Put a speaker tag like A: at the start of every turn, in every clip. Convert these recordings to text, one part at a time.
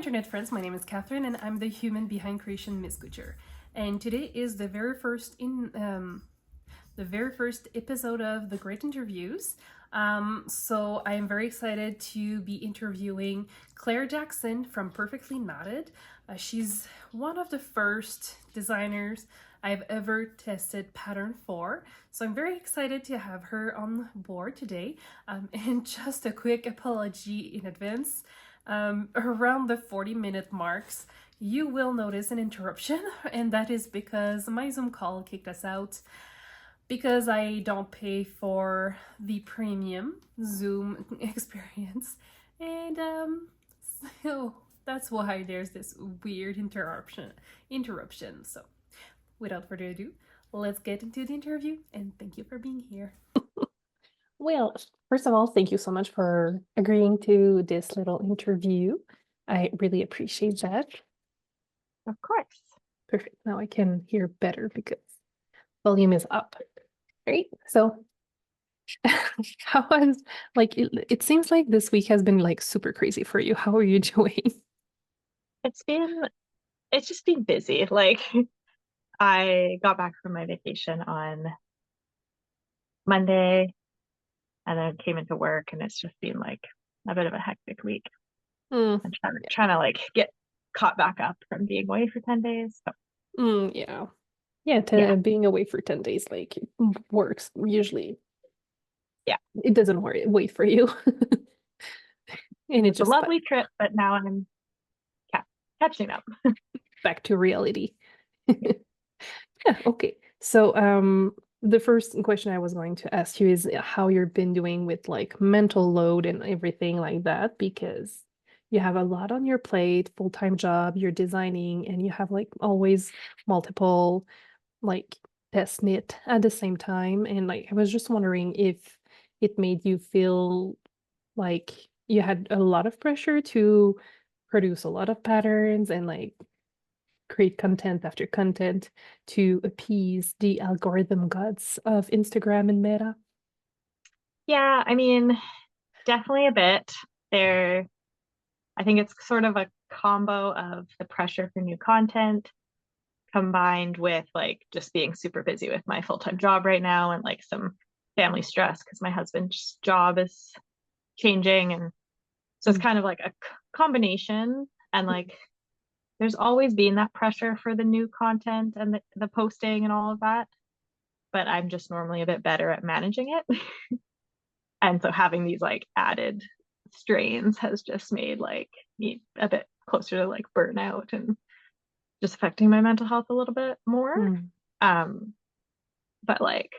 A: internet friends, my name is Catherine and I'm the human behind creation Miss Couture. And today is the very first episode of the Great Interviews. So I am very excited to be interviewing Claire Jackson from Perfectly Knotted. She's one of the first designers I've ever tested pattern for. So I'm very excited to have her on board today. And just a quick apology in advance. Around the 40-minute marks, you will notice an interruption, and that is because my Zoom call kicked us out because I don't pay for the premium Zoom experience, and so that's why there's this weird interruption. So, without further ado, let's get into the interview, and thank you for being here.
B: Well, first of all, thank you so much for agreeing to this little interview. I really appreciate that.
C: Of course.
B: Perfect. Now I can hear better because volume is up. Right. So how was it seems like this week has been like super crazy for you. How are you doing?
C: It's just been busy. Like I got back from my vacation on Monday and then came into work, and it's just been like a bit of a hectic week. I'm trying to like get caught back up from being away for 10 days. So.
B: Yeah, being away for 10 days like works usually.
C: Yeah,
B: it doesn't wait for you. And
C: it's just a lovely trip, but now I'm catching up.
B: Back to reality. Yeah, okay. So the first question I was going to ask you is how you've been doing with like mental load and everything like that, because you have a lot on your plate, full-time job, you're designing, and you have like always multiple like test knit at the same time. And like I was just wondering if it made you feel like you had a lot of pressure to produce a lot of patterns and like create content after content to appease the algorithm gods of Instagram and Meta.
C: Yeah, I mean, definitely a bit. I think it's sort of a combo of the pressure for new content combined with like just being super busy with my full-time job right now and like some family stress because my husband's job is changing, and so it's kind of like a combination. And like there's always been that pressure for the new content and the posting and all of that, but I'm just normally a bit better at managing it. And so having these like added strains has just made like me a bit closer to like burnout and just affecting my mental health a little bit more. But like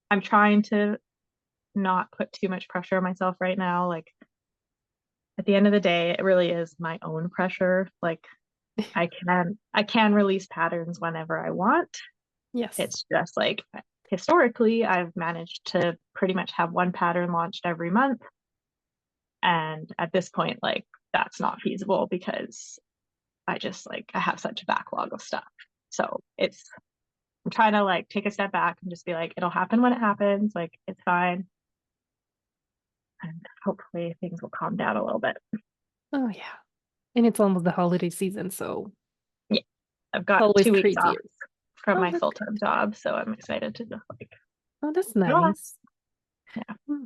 C: I'm trying to not put too much pressure on myself right now. Like at the end of the day, it really is my own pressure. Like I can release patterns whenever I want.
B: Yes.
C: It's just like historically I've managed to pretty much have one pattern launched every month. And at this point, like that's not feasible because I have such a backlog of stuff. So I'm trying to like take a step back and just be like, it'll happen when it happens. Like it's fine. And hopefully things will calm down a little bit.
B: Oh yeah. And it's almost the holiday season, so
C: yeah, I've got 2 weeks off from my full-time job, so I'm excited to just like.
B: Oh, that's nice.
C: Yeah.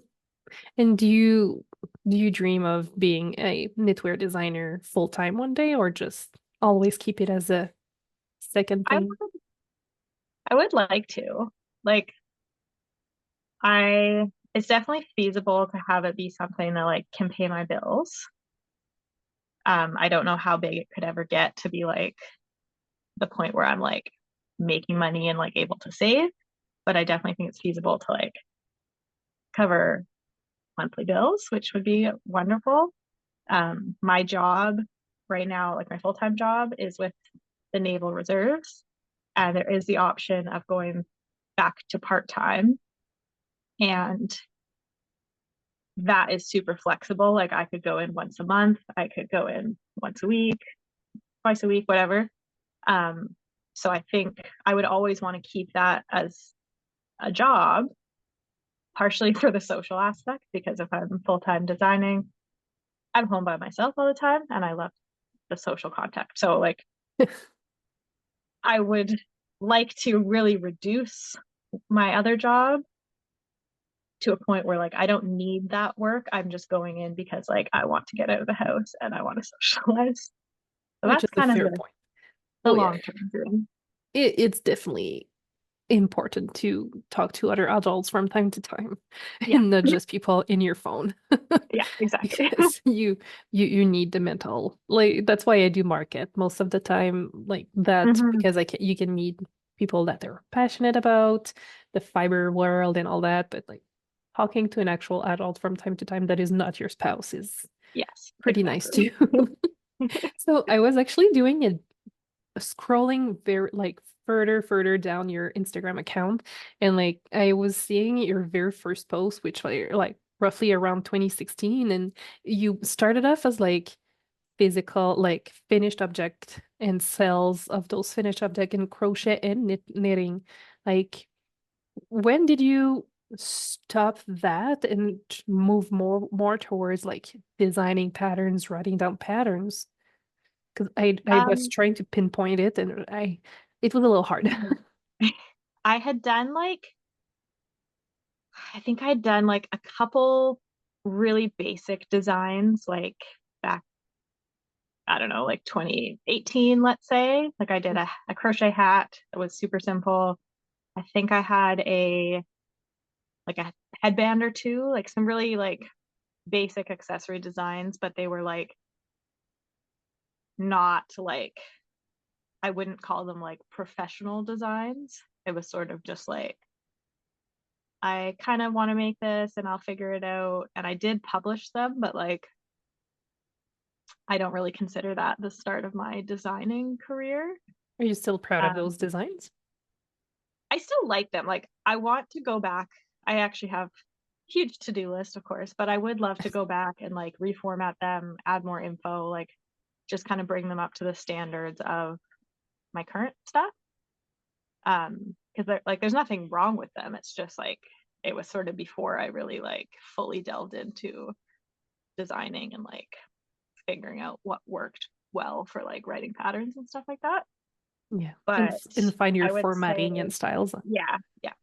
B: And do you dream of being a knitwear designer full-time one day, or just always keep it as a second thing?
C: I would like to. Like it's definitely feasible to have it be something that like can pay my bills. I don't know how big it could ever get to be like the point where I'm like making money and like able to save, but I definitely think it's feasible to like cover monthly bills, which would be wonderful. My job right now, like my full-time job, is with the Naval Reserves, and there is the option of going back to part-time, and that is super flexible. Like I could go in once a month, I could go in once a week, twice a week, whatever. So I think I would always want to keep that as a job, partially for the social aspect, because if I'm full-time designing, I'm home by myself all the time and I love the social contact. So like I would like to really reduce my other job to a point where like I don't need that work. I'm just going in because like I want to get out of the house and I want to socialize. So
B: Which is
C: that's
B: a
C: kind of
B: fair point.
C: the
B: Oh yeah,
C: long term dream.
B: it's definitely important to talk to other adults from time to time
C: Yeah.
B: and not just people in your phone.
C: Yeah, exactly.
B: Because you need the mental, like that's why I do market most of the time like that,
C: Mhm.
B: because you can meet people that they're passionate about the fiber world and all that, but like talking to an actual adult from time to time that is not your spouse is
C: Yes,
B: pretty nice
C: exactly.
B: too. So I was actually doing scrolling very like further down your Instagram account, and like I was seeing your very first post, which were like roughly around 2016, and you started off as like physical like finished object and sales of those finished object in crochet and knitting. Like when did you stop that and move more towards like designing patterns, writing down patterns? Because I was
C: Um,
B: trying to pinpoint it and it was a little hard.
C: mhm. I had done like I think I'd done like a couple really basic designs like back, I don't know, like 2018, let's say. Like I did a crochet hat that was super simple. I think I had a headband or two, like some really like basic accessory designs, but they were like not like I wouldn't call them like professional designs. It was sort of just like I kind of want to make this and I'll figure it out. And I did publish them, but like I don't really consider that the start of my designing career.
B: Are you still proud of
C: Um,
B: those designs?
C: I still like them. Like I want to go back. I actually have huge to-do list, of course, but I would love to go back and like reformat them, add more info, like just kind of bring them up to the standards of my current stuff. Because like there's nothing wrong with them. It's just like it was sort of before I really like fully delved into designing and like figuring out what worked well for like writing patterns and stuff like that.
B: Yeah. And
C: But
B: and find your
C: I would say,
B: formatting and styles.
C: yeah, yeah.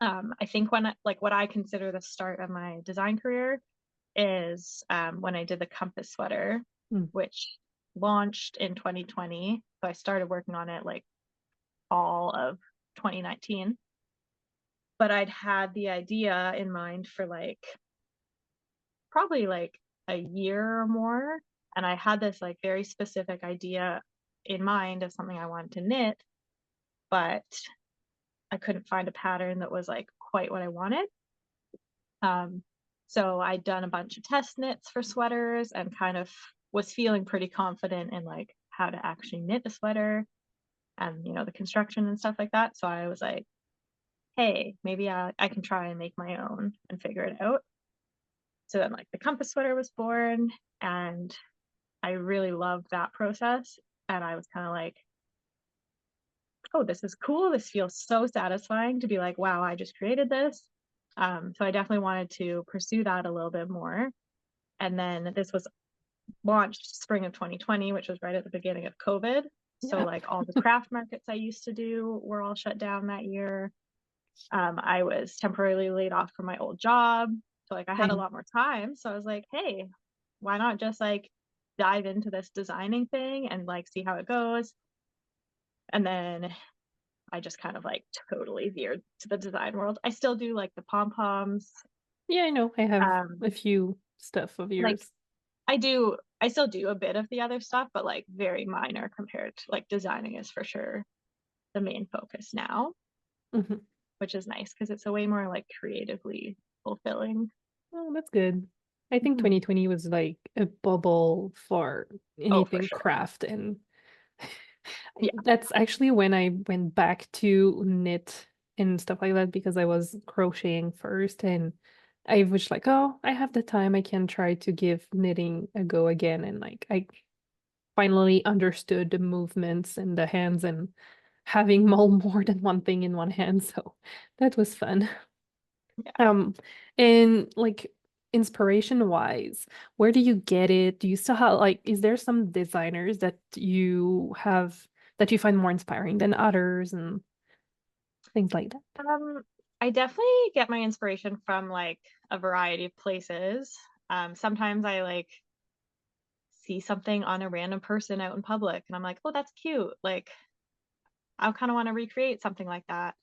C: I think like what I consider the start of my design career is when I did the compass sweater,
B: Mm.
C: which launched in 2020. So I started working on it like all of 2019. But I'd had the idea in mind for like probably like a year or more. And I had this like very specific idea in mind of something I wanted to knit, but I couldn't find a pattern that was like quite what I wanted. Um, so I'd done a bunch of test knits for sweaters and kind of was feeling pretty confident in like how to actually knit a sweater and the construction and stuff like that. So I was like, hey, maybe I can try and make my own and figure it out. So then like the compass sweater was born and I really loved that process. And I was kind of like, oh, this is cool. This feels so satisfying to be like, wow, I just created this. So I definitely wanted to pursue that a little bit more. And then this was launched spring of 2020, which was right at the beginning of COVID. So
B: Yeah.
C: like all the craft markets I used to do were all shut down that year. I was temporarily laid off from my old job. So like I had a
B: Same.
C: lot more time. So I was like, hey, why not just like dive into this designing thing and like see how it goes? And then I just kind of like totally veered to the design world. I still do like the pom-poms.
B: Yeah, I know. I have a
C: Um,
B: few stuff of
C: like
B: yours.
C: I still do a bit of the other stuff, but like very minor compared to like designing is for sure the main focus now,
B: Hmm.
C: which is nice because it's a way more like creatively fulfilling.
B: Oh, that's good. I think
C: Mhm.
B: 2020 was like a bubble for
C: Oh, for
B: anything
C: sure.
B: craft, and
C: Yeah.
B: that's actually when I went back to knit and stuff like that, because I was crocheting first, and I was like, oh, I have the time, I can try to give knitting a go again. And like I finally understood the movements and the hands and having more than one thing in one hand. So that was fun.
C: Yeah.
B: Um, and like inspiration wise, where do you get it? Do you still have like, is there some designers that you have that you find more inspiring than others and things like that?
C: I definitely get my inspiration from like a variety of places. Sometimes I like see something on a random person out in public and I'm like, oh, that's cute. Like, I kind of want to recreate something like that.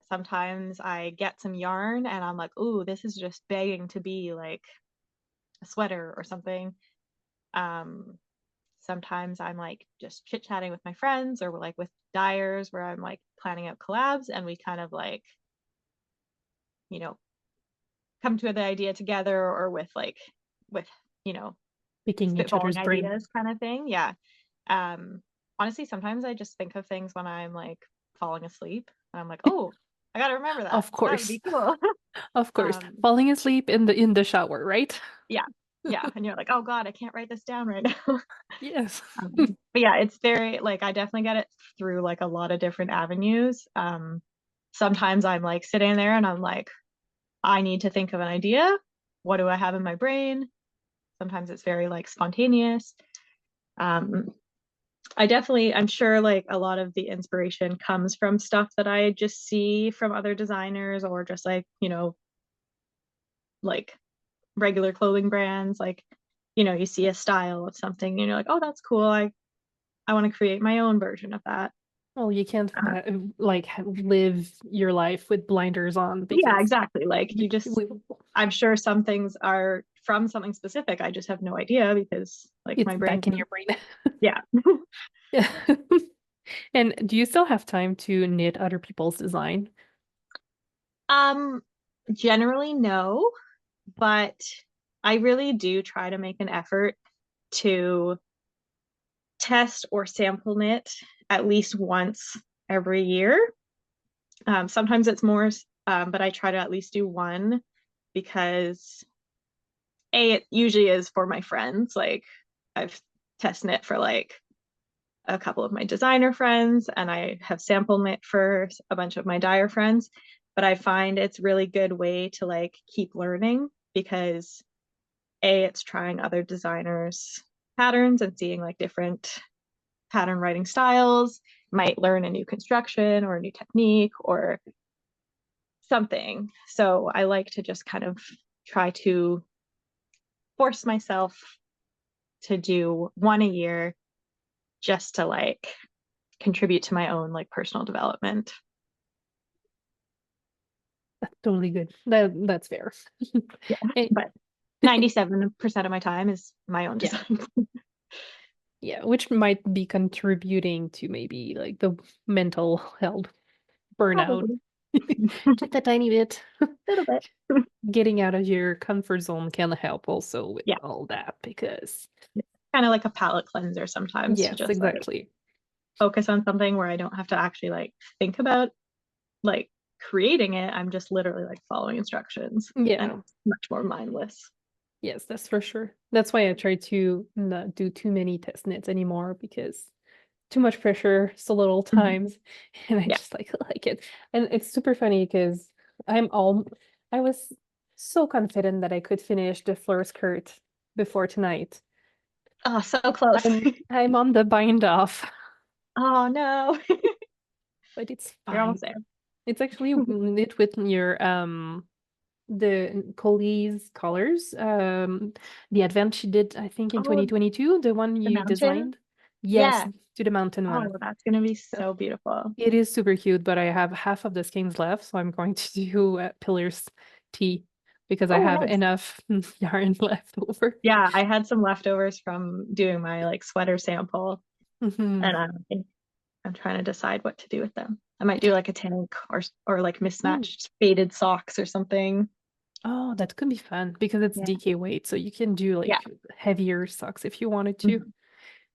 C: Sometimes I get some yarn and I'm like, oh, this is just begging to be like a sweater or something. Um, Sometimes I'm like just chit-chatting with my friends or like with dyers where I'm like planning out collabs and we kind of like, you know, come to the idea together or with, you know,
B: Picking each
C: spitballing
B: other's brain.
C: ideas kind of thing. Yeah. Honestly, sometimes I just think of things when I'm like falling asleep and I'm like, oh, I gotta remember that.
B: Of
C: That would
B: course.
C: be cool.
B: Of course.
C: Um,
B: Falling asleep in the shower, right?
C: yeah, yeah. And you're like, oh God, I can't write this down right now.
B: Yes.
C: But yeah, it's very like I definitely get it through like a lot of different avenues. Sometimes I'm like sitting there and I'm like, I need to think of an idea. What do I have in my brain? Sometimes it's very like spontaneous. Um, I'm sure like a lot of the inspiration comes from stuff that I just see from other designers or just like, like regular clothing brands. Like, you see a style of something and you're like, oh, that's cool. I want to create my own version of that.
B: Well, you can't
C: Uh,
B: like live your life with blinders on
C: yeah,
B: because
C: exactly. Like
B: we,
C: I'm sure some things are from something specific. I just have no idea because like
B: it's
C: my brain,
B: back in your brain.
C: yeah.
B: Yeah. And do you still have time to knit other people's design?
C: Um, Generally no, but I really do try to make an effort to test or sample knit at least once every year. Sometimes it's more, but I try to at least do one because it usually is for my friends. Like I've test knit for like a couple of my designer friends and I have sample knit for a bunch of my dyer friends. But I find it's really good way to like keep learning because it's trying other designers' patterns and seeing like different pattern writing styles, might learn a new construction or a new technique or something. So I like to just kind of try to force myself to do one a year just to like contribute to my own like personal development.
B: That's totally good. That's fair.
C: Yeah.
B: Eh,
C: But 97% of my time is my own
B: yeah.
C: design.
B: Yeah, which might be contributing to maybe like the mental health burnout.
C: Probably
B: Just a tiny bit.
C: a little bit.
B: Getting out of your comfort zone can help also with
C: Yeah.
B: all that because
C: Kind of like a palate cleanser sometimes to
B: yes,
C: just like
B: exactly.
C: focus on something where I don't have to actually like think about like creating it. I'm just literally like following instructions and
B: Yeah.
C: it's much more mindless.
B: Yes, that's for sure. That's why I try to not do too many test knits anymore because too much pressure, so little
C: Mhm.
B: times, and I
C: Yeah.
B: just like it. And it's super funny because I was so confident that I could finish the Flirt Skirt before tonight.
C: Oh, so close.
B: I'm on the bind off,
C: Oh no.
B: but it's
C: You're
B: fine.
C: almost there.
B: It's actually knit with your the Coley's colors. The advent she did, I think in
C: Oh,
B: 2022, the one
C: the
B: you
C: mountain.
B: designed. Yes,
C: Yeah.
B: to the mountain one.
C: Oh, that's gonna be
B: So
C: so beautiful.
B: it is super cute, but I have half of the skeins left, so I'm going to do Pillar's tea because I
C: Oh,
B: have
C: nice.
B: enough yarn left over.
C: Yeah, I had some leftovers from doing my like sweater sample,
B: Mhm.
C: and I'm trying to decide what to do with them. I might do like a tank or like
B: Mm.
C: mismatched faded socks or something.
B: Oh, that could be fun because it's
C: Yeah.
B: DK weight, so you can do
C: Yeah.
B: like heavier socks if you wanted to.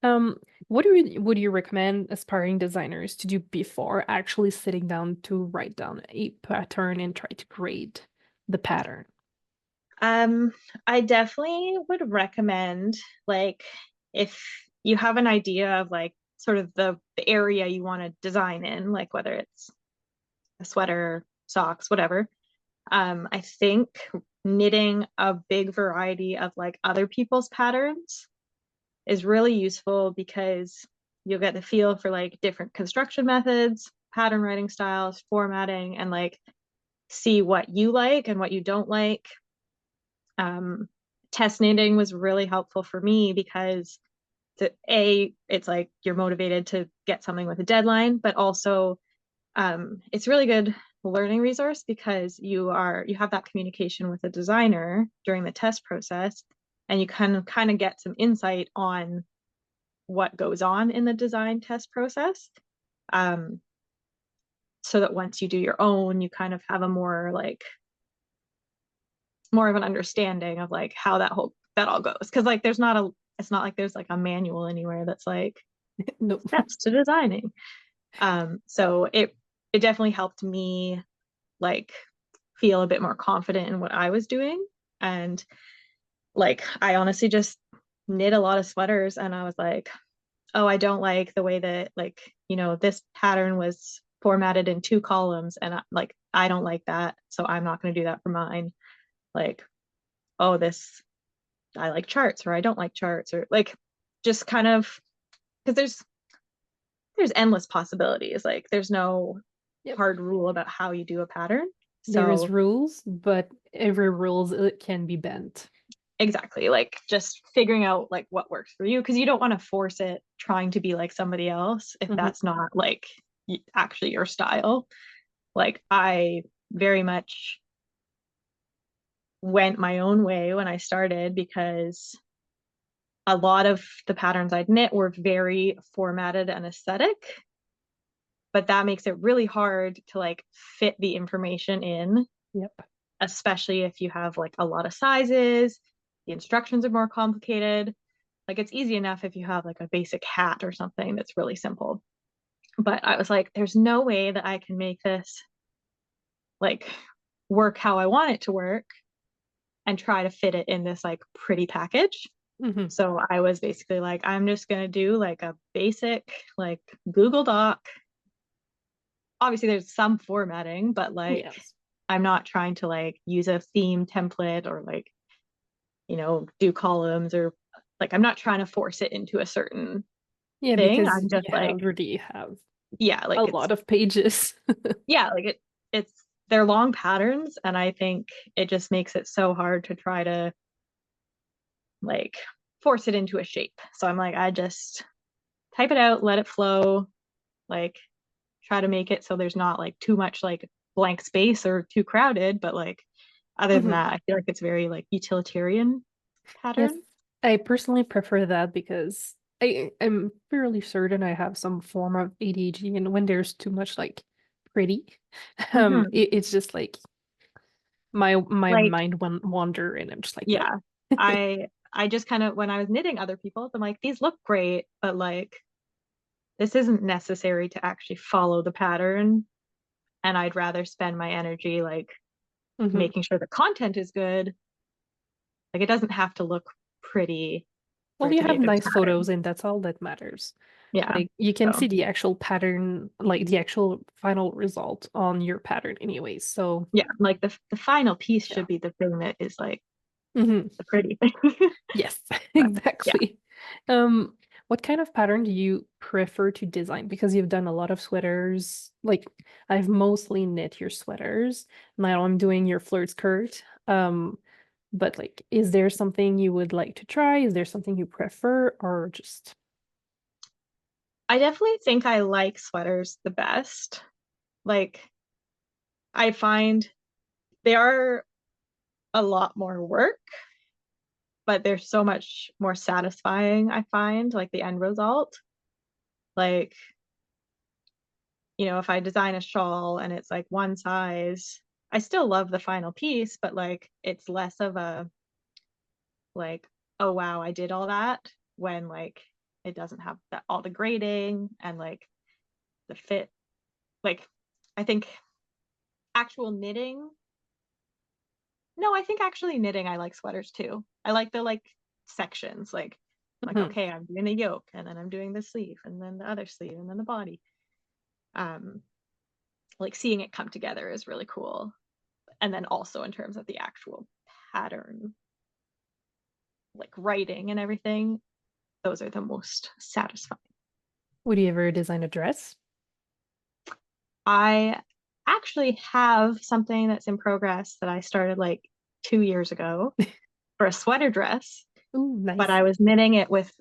C: Mhm.
B: What would you recommend aspiring designers to do before actually sitting down to write down a pattern and try to grade the pattern?
C: I definitely would recommend like if you have an idea of like sort of the area you want to design in, like whether it's a sweater, socks, whatever. I think knitting a big variety of like other people's patterns is really useful because you'll get the feel for like different construction methods, pattern writing styles, formatting, and like see what you like and what you don't like. Test knitting was really helpful for me because it's like you're motivated to get something with a deadline, but also it's really good learning resource because you have that communication with a designer during the test process, and you kind of get some insight on what goes on in the design test process, so that once you do your own, you kind of have a more of an understanding of like how that all goes, because like it's not like there's like a manual anywhere that's like
B: No.
C: steps to designing. So it definitely helped me like feel a bit more confident in what I was doing. And like I honestly just knit a lot of sweaters, and I was like, oh, I don't like the way that like, this pattern was formatted in 2 columns, and I don't like that, so I'm not going to do that for mine. Like, oh, this, I like charts, or I don't like charts, or like just kind of, because there's endless possibilities. Like there's no
B: Yep.
C: hard rule about how you do a pattern.
B: There is
C: So
B: rules, but every rules it can be bent.
C: exactly, like just figuring out like what works for you, because you don't want to force it trying to be like somebody else if that's not like actually your style. Like I very much went my own way when I started, because a lot of the patterns I'd knit were very formatted and aesthetic, but that makes it really hard to like fit the information in.
B: Yep.
C: Especially if you have like a lot of sizes, the instructions are more complicated. Like it's easy enough if you have like a basic hat or something that's really simple. But I was like, there's no way that I can make this like work how I want it to work and try to fit it in this like pretty package. So I was basically like, I'm just gonna do like a basic like Google Doc. Obviously there's some formatting, but like
B: Yes.
C: I'm not trying to like use a theme template or like, do columns, or like I'm not trying to force it into a certain
B: Yeah,
C: thing.
B: because
C: I'm just
B: you
C: like,
B: already have
C: yeah,
B: a
C: like
B: lot of pages.
C: it's they're long patterns, and I think it just makes it so hard to try to like force it into a shape. So I'm like, I just type it out, let it flow, like try to make it so there's not like too much like blank space or too crowded, but like other than that, I feel like it's very like utilitarian
B: Yes,
C: pattern.
B: I personally prefer that because I'm fairly certain I have some form of ADHD, and when there's too much like pretty,
C: Mm-hmm.
B: it's just like my
C: Like,
B: mind wander, and I'm just like, no.
C: yeah, I just kind of, when I was knitting other people's, I'm like, these look great, but like this isn't necessary to actually follow the pattern, and I'd rather spend my energy like
B: Hmm.
C: making sure the content is good. Like it doesn't have to look pretty for
B: Well,
C: it
B: you
C: to be
B: have
C: a good
B: nice
C: pattern.
B: photos, and that's all that matters.
C: Yeah.
B: Like you can
C: So
B: see the actual pattern, like the actual final result on your pattern anyways. So
C: yeah, like the final piece
B: yeah.
C: should be the thing that is like
B: Hmm.
C: the pretty thing.
B: Yes,
C: But yeah.
B: exactly. What kind of pattern do you prefer to design? Because you've done a lot of sweaters. Like I've mostly knit your sweaters. Now I'm doing your flirt skirt. But like, is there something you would like to try? Is there something you prefer, or just
C: I definitely think I like sweaters the best. Like I find they are a lot more work, but they're so much more satisfying, I find, like the end result. Like, if I design a shawl and it's like one size, I still love the final piece, but like it's less of a like, oh wow, I did all that, when like it doesn't have all the grading and like the fit. Like I think actual knitting, no, I think actually knitting, I like sweaters too. I like the like sections, like
B: Mhm.
C: okay, I'm doing the yoke, and then I'm doing the sleeve, and then the other sleeve, and then the body. Um, like seeing it come together is really cool. And then also in terms of the actual pattern, like writing and everything, those are the most satisfying.
B: Would you ever design a dress?
C: I actually have something that's in progress that I started like 2 years ago for a sweater dress,
B: Ooh,
C: but
B: nice.
C: I was knitting it with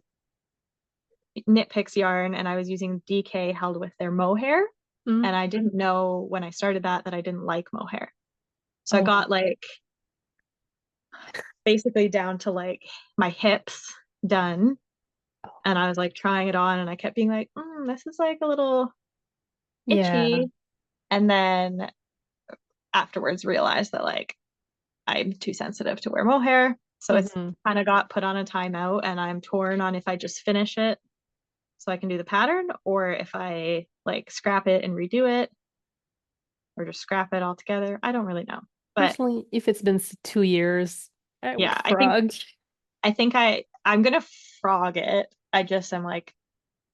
C: Knit Picks yarn and I was using DK held with their mohair.
B: Mm.
C: And I didn't know when I started that I didn't like mohair. So I
B: Oh,
C: got like basically down to like my hips done. And I was like trying it on and I kept being like, this is like a little
B: yeah.
C: itchy. And then afterwards realized that like I'm too sensitive to wear mohair. So it's
B: Hmm.
C: kind of got put on a timeout and I'm torn on if I just finish it so I can do the pattern or if I like scrap it and redo it or just scrap it altogether. I don't really know. But
B: Personally, if it's been 2 years, I would
C: yeah,
B: frog.
C: I think I'm gonna frog it. I just am like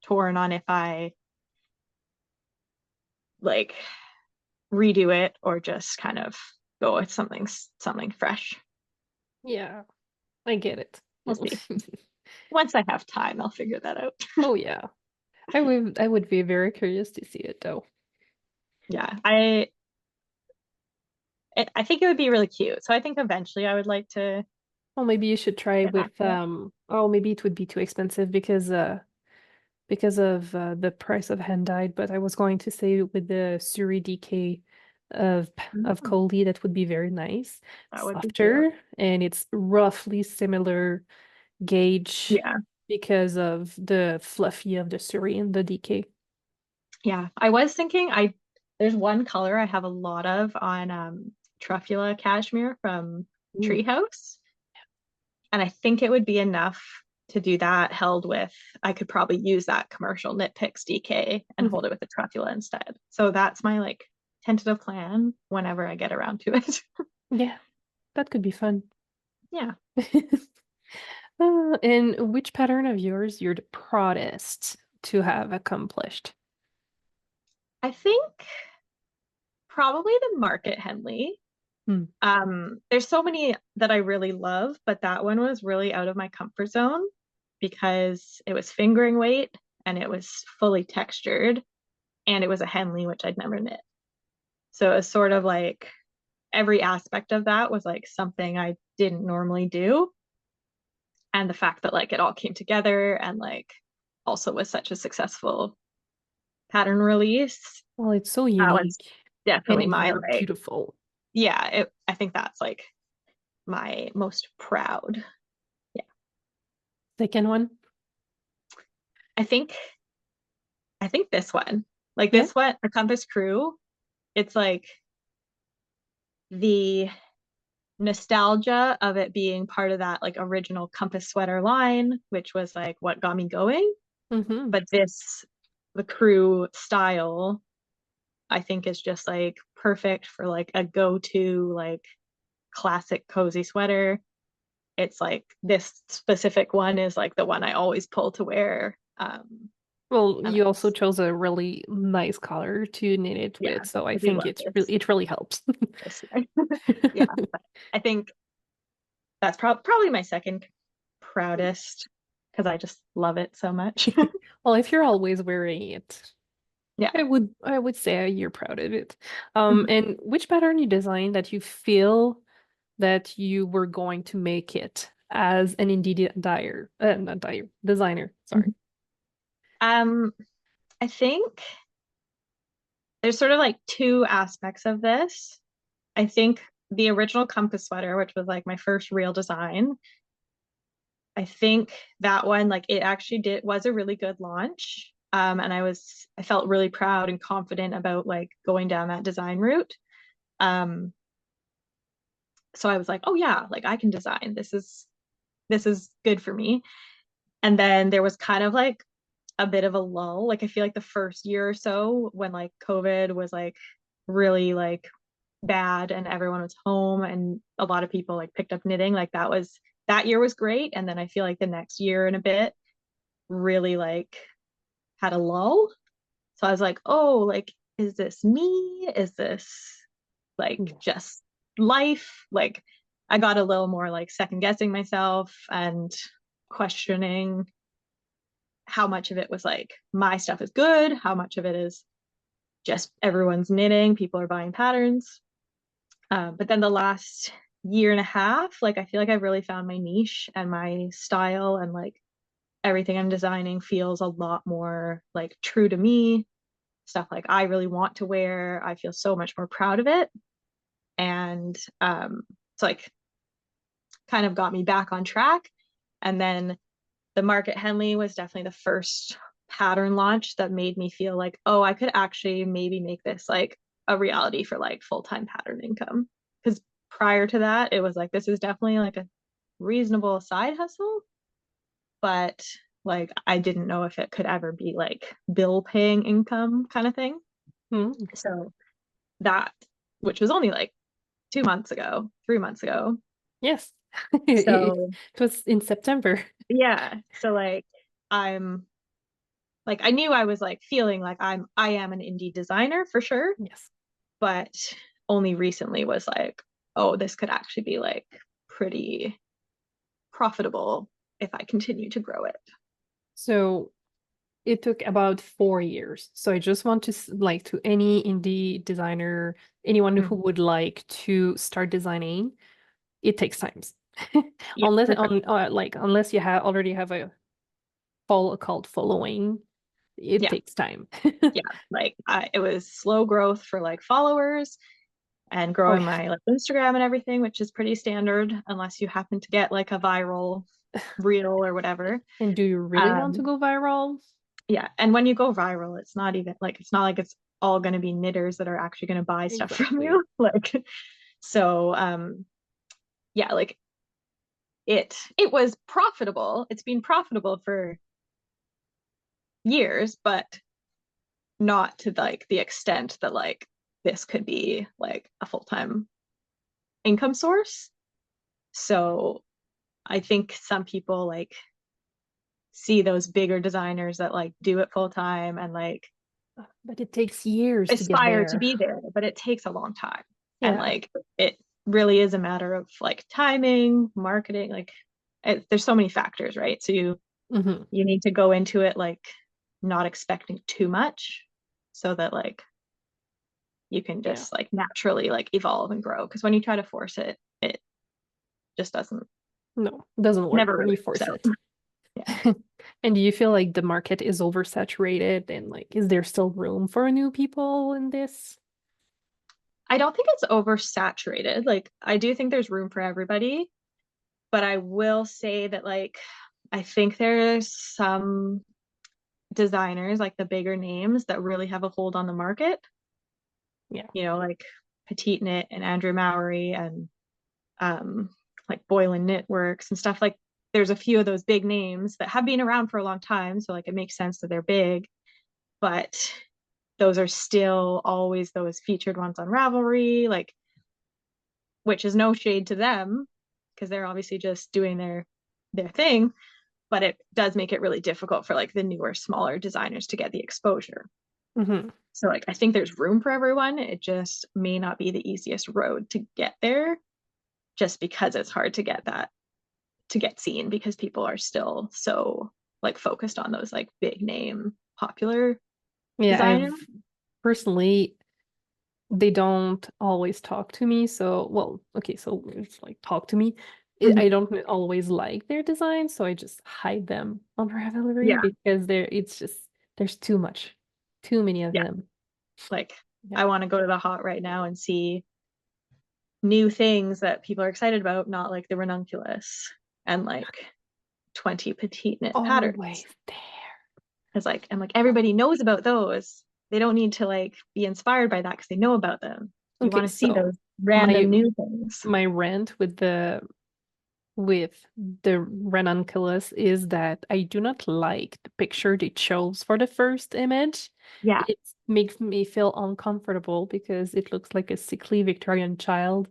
C: torn on if I like redo it or just kind of go with something fresh.
B: Yeah, I get it.
C: We'll see. Once I have time, I'll figure that out.
B: Oh yeah. I would be very curious to see it though.
C: Yeah, I think it would be really cute. So I think eventually I would like to
B: Well, maybe you should try
C: get back
B: with
C: to it.
B: oh maybe it would be too expensive because of the price of hand dyed, but I was going to say with the Suri DK of
C: Mm,
B: Coley that would be very nice.
C: that would be cute.
B: Softer and it's roughly similar gauge
C: Yeah,
B: because of the fluffy of the Suri and the DK.
C: yeah. I was thinking there's one color I have a lot of on Truffula cashmere from
B: Ooh.
C: Treehouse. And I think it would be enough to do that held with, I could probably use that commercial Knit Picks DK and hold
B: Mhm.
C: it with the Truffula instead. So that's my like tentative plan whenever I get around to it.
B: Yeah, that could be fun.
C: Yeah.
B: And which pattern of yours you're the proudest to have accomplished?
C: I think probably the Market Henley.
B: Hmm.
C: There's so many that I really love, but that one was really out of my comfort zone because it was fingering weight and it was fully textured and it was a Henley, which I'd never knit. So it was sort of like every aspect of that was like something I didn't normally do. And the fact that like it all came together and like also was such a successful pattern release,
B: Well, it's so
C: that was
B: unique and
C: definitely
B: it's
C: my
B: very
C: like,
B: beautiful.
C: yeah, I think that's like my most proud. Yeah.
B: Second one?
C: I think I think this one. Like
B: Yeah.
C: this one, a Compass Crew, it's like the nostalgia of it being part of that like original Compass sweater line, which was like what got me going.
B: Mm-hmm.
C: But the crew style, I think is just like perfect for like a go-to like classic cozy sweater. It's like this specific one is like the one I always pull to wear.
B: Well,
C: And
B: you also chose a really nice color to knit it
C: yeah,
B: with, so I
C: I do
B: think
C: love
B: it really helps.
C: this year. Yeah, but I think that's probably my second proudest because I just love it so much.
B: Well, if you're always wearing it,
C: Yeah.
B: I would say you're proud of it.
C: Mhm.
B: And which pattern you designed that you feel that you were going to make it as an indie not dyer, designer, sorry.
C: Um, I think there's sort of like two aspects of this. I think the original Compass sweater, which was like my first real design, I think that one, like it actually was a really good launch. And I felt really proud and confident about like going down that design route. Um, so I was like, oh yeah, like I can design. This is good for me. And then there was kind of like a bit of a lull. Like I feel like the first year or so when like COVID was like really like bad and everyone was home and a lot of people like picked up knitting, like that year was great. And then I feel like the next year and a bit really like had a lull. So I was like, oh, like, is this me? Is this like
B: Yeah.
C: just life? Like, I got a little more like second guessing myself and questioning how much of it was like my stuff is good, how much of it is just everyone's knitting, people are buying patterns. But then the last year and a half, like I feel like I've really found my niche and my style, and like everything I'm designing feels a lot more like true to me. Stuff like I really want to wear. I feel so much more proud of it. And it's like kind of got me back on track. And then the Market Henley was definitely the first pattern launch that made me feel like, oh, I could actually maybe make this like a reality for like full-time pattern income. Because prior to that, it was like, this is definitely like a reasonable side hustle, but like I didn't know if it could ever be like bill paying income kind of thing.
B: Mm.
C: So that, which was only like 2 months ago, 3 months ago.
B: Yes. It
C: So
B: was in September.
C: yeah, so like I'm like I knew I was like feeling like I am an indie designer for sure,
B: Yes.
C: but only recently was like, oh, this could actually be like pretty profitable if I continue to grow it.
B: So it took about 4 years. So I just want to like to any indie designer, anyone who
C: Mhm.
B: would like to start designing, it takes time.
C: Yeah,
B: Unless
C: for sure.
B: on like unless you have already have a full cult following, it
C: Yeah,
B: takes time.
C: yeah. Like it was slow growth for like followers and
B: Oh
C: growing
B: yeah.
C: my like Instagram and everything, which is pretty standard unless you happen to get like a viral reel or whatever.
B: And do you really want to
C: Um,
B: go viral?
C: yeah, and when you go viral, it's not even like it's not like it's all going to be knitters that are actually going to buy stuff from
B: Exactly.
C: you. Like, so yeah, like it was profitable. It's been profitable for years, but not to like the extent that like this could be like a full-time income source. So I think some people like see those bigger designers that like do it full time and like
B: But it takes years to get
C: aspire to
B: there.
C: be there, but it takes a long time. And
B: Yeah.
C: like it really is a matter of like timing, marketing, like there's so many factors, right? So
B: Hmm.
C: you need to go into it like not expecting too much so that like you can
B: Yeah.
C: just like naturally like evolve and grow. Because when you try to force it, it just doesn't
B: No, doesn't work
C: never
B: when you
C: really
B: force
C: works out.
B: it.
C: Yeah.
B: And do you feel like the market is oversaturated and like is there still room for new people in this?
C: I don't think it's oversaturated. Like I do think there's room for everybody, but I will say that like I think there's some designers, like the bigger names, that really have a hold on the market.
B: Yeah.
C: You know, like Petite Knit and Andrew Mowry and um, like Boylan Knitworks and stuff. Like there's a few of those big names that have been around for a long time, so like it makes sense that they're big, but those are still always those featured ones on Ravelry, like which is no shade to them because they're obviously just doing their thing, but it does make it really difficult for like the newer, smaller designers to get the exposure.
B: Hmm.
C: So like I think there's room for everyone. It just may not be the easiest road to get there just because it's hard to get that to get seen because people are still so like focused on those like big name popular
B: Yeah,
C: designers.
B: I've personally they don't always talk to me. So, well, okay, so it's like talk to me. I
C: Mhm.
B: don't always like their design, so I just hide them on Ravelry
C: Yeah,
B: because it's just there's too much, too many of
C: yeah.
B: them.
C: Like
B: Yeah.
C: I want to go to the hot right now and see new things that people are excited about, not like the ranunculus and like 20 petite knit patterns.
B: Always there.
C: Because like I'm like everybody knows about those. They don't need to like be inspired by that because they know about them. You
B: Okay,
C: want to see
B: so
C: those
B: my
C: random new things.
B: my rant with the ranunculus is that I do not like the picture they chose for the first image.
C: Yeah.
B: It makes me feel uncomfortable because it looks like a sickly Victorian child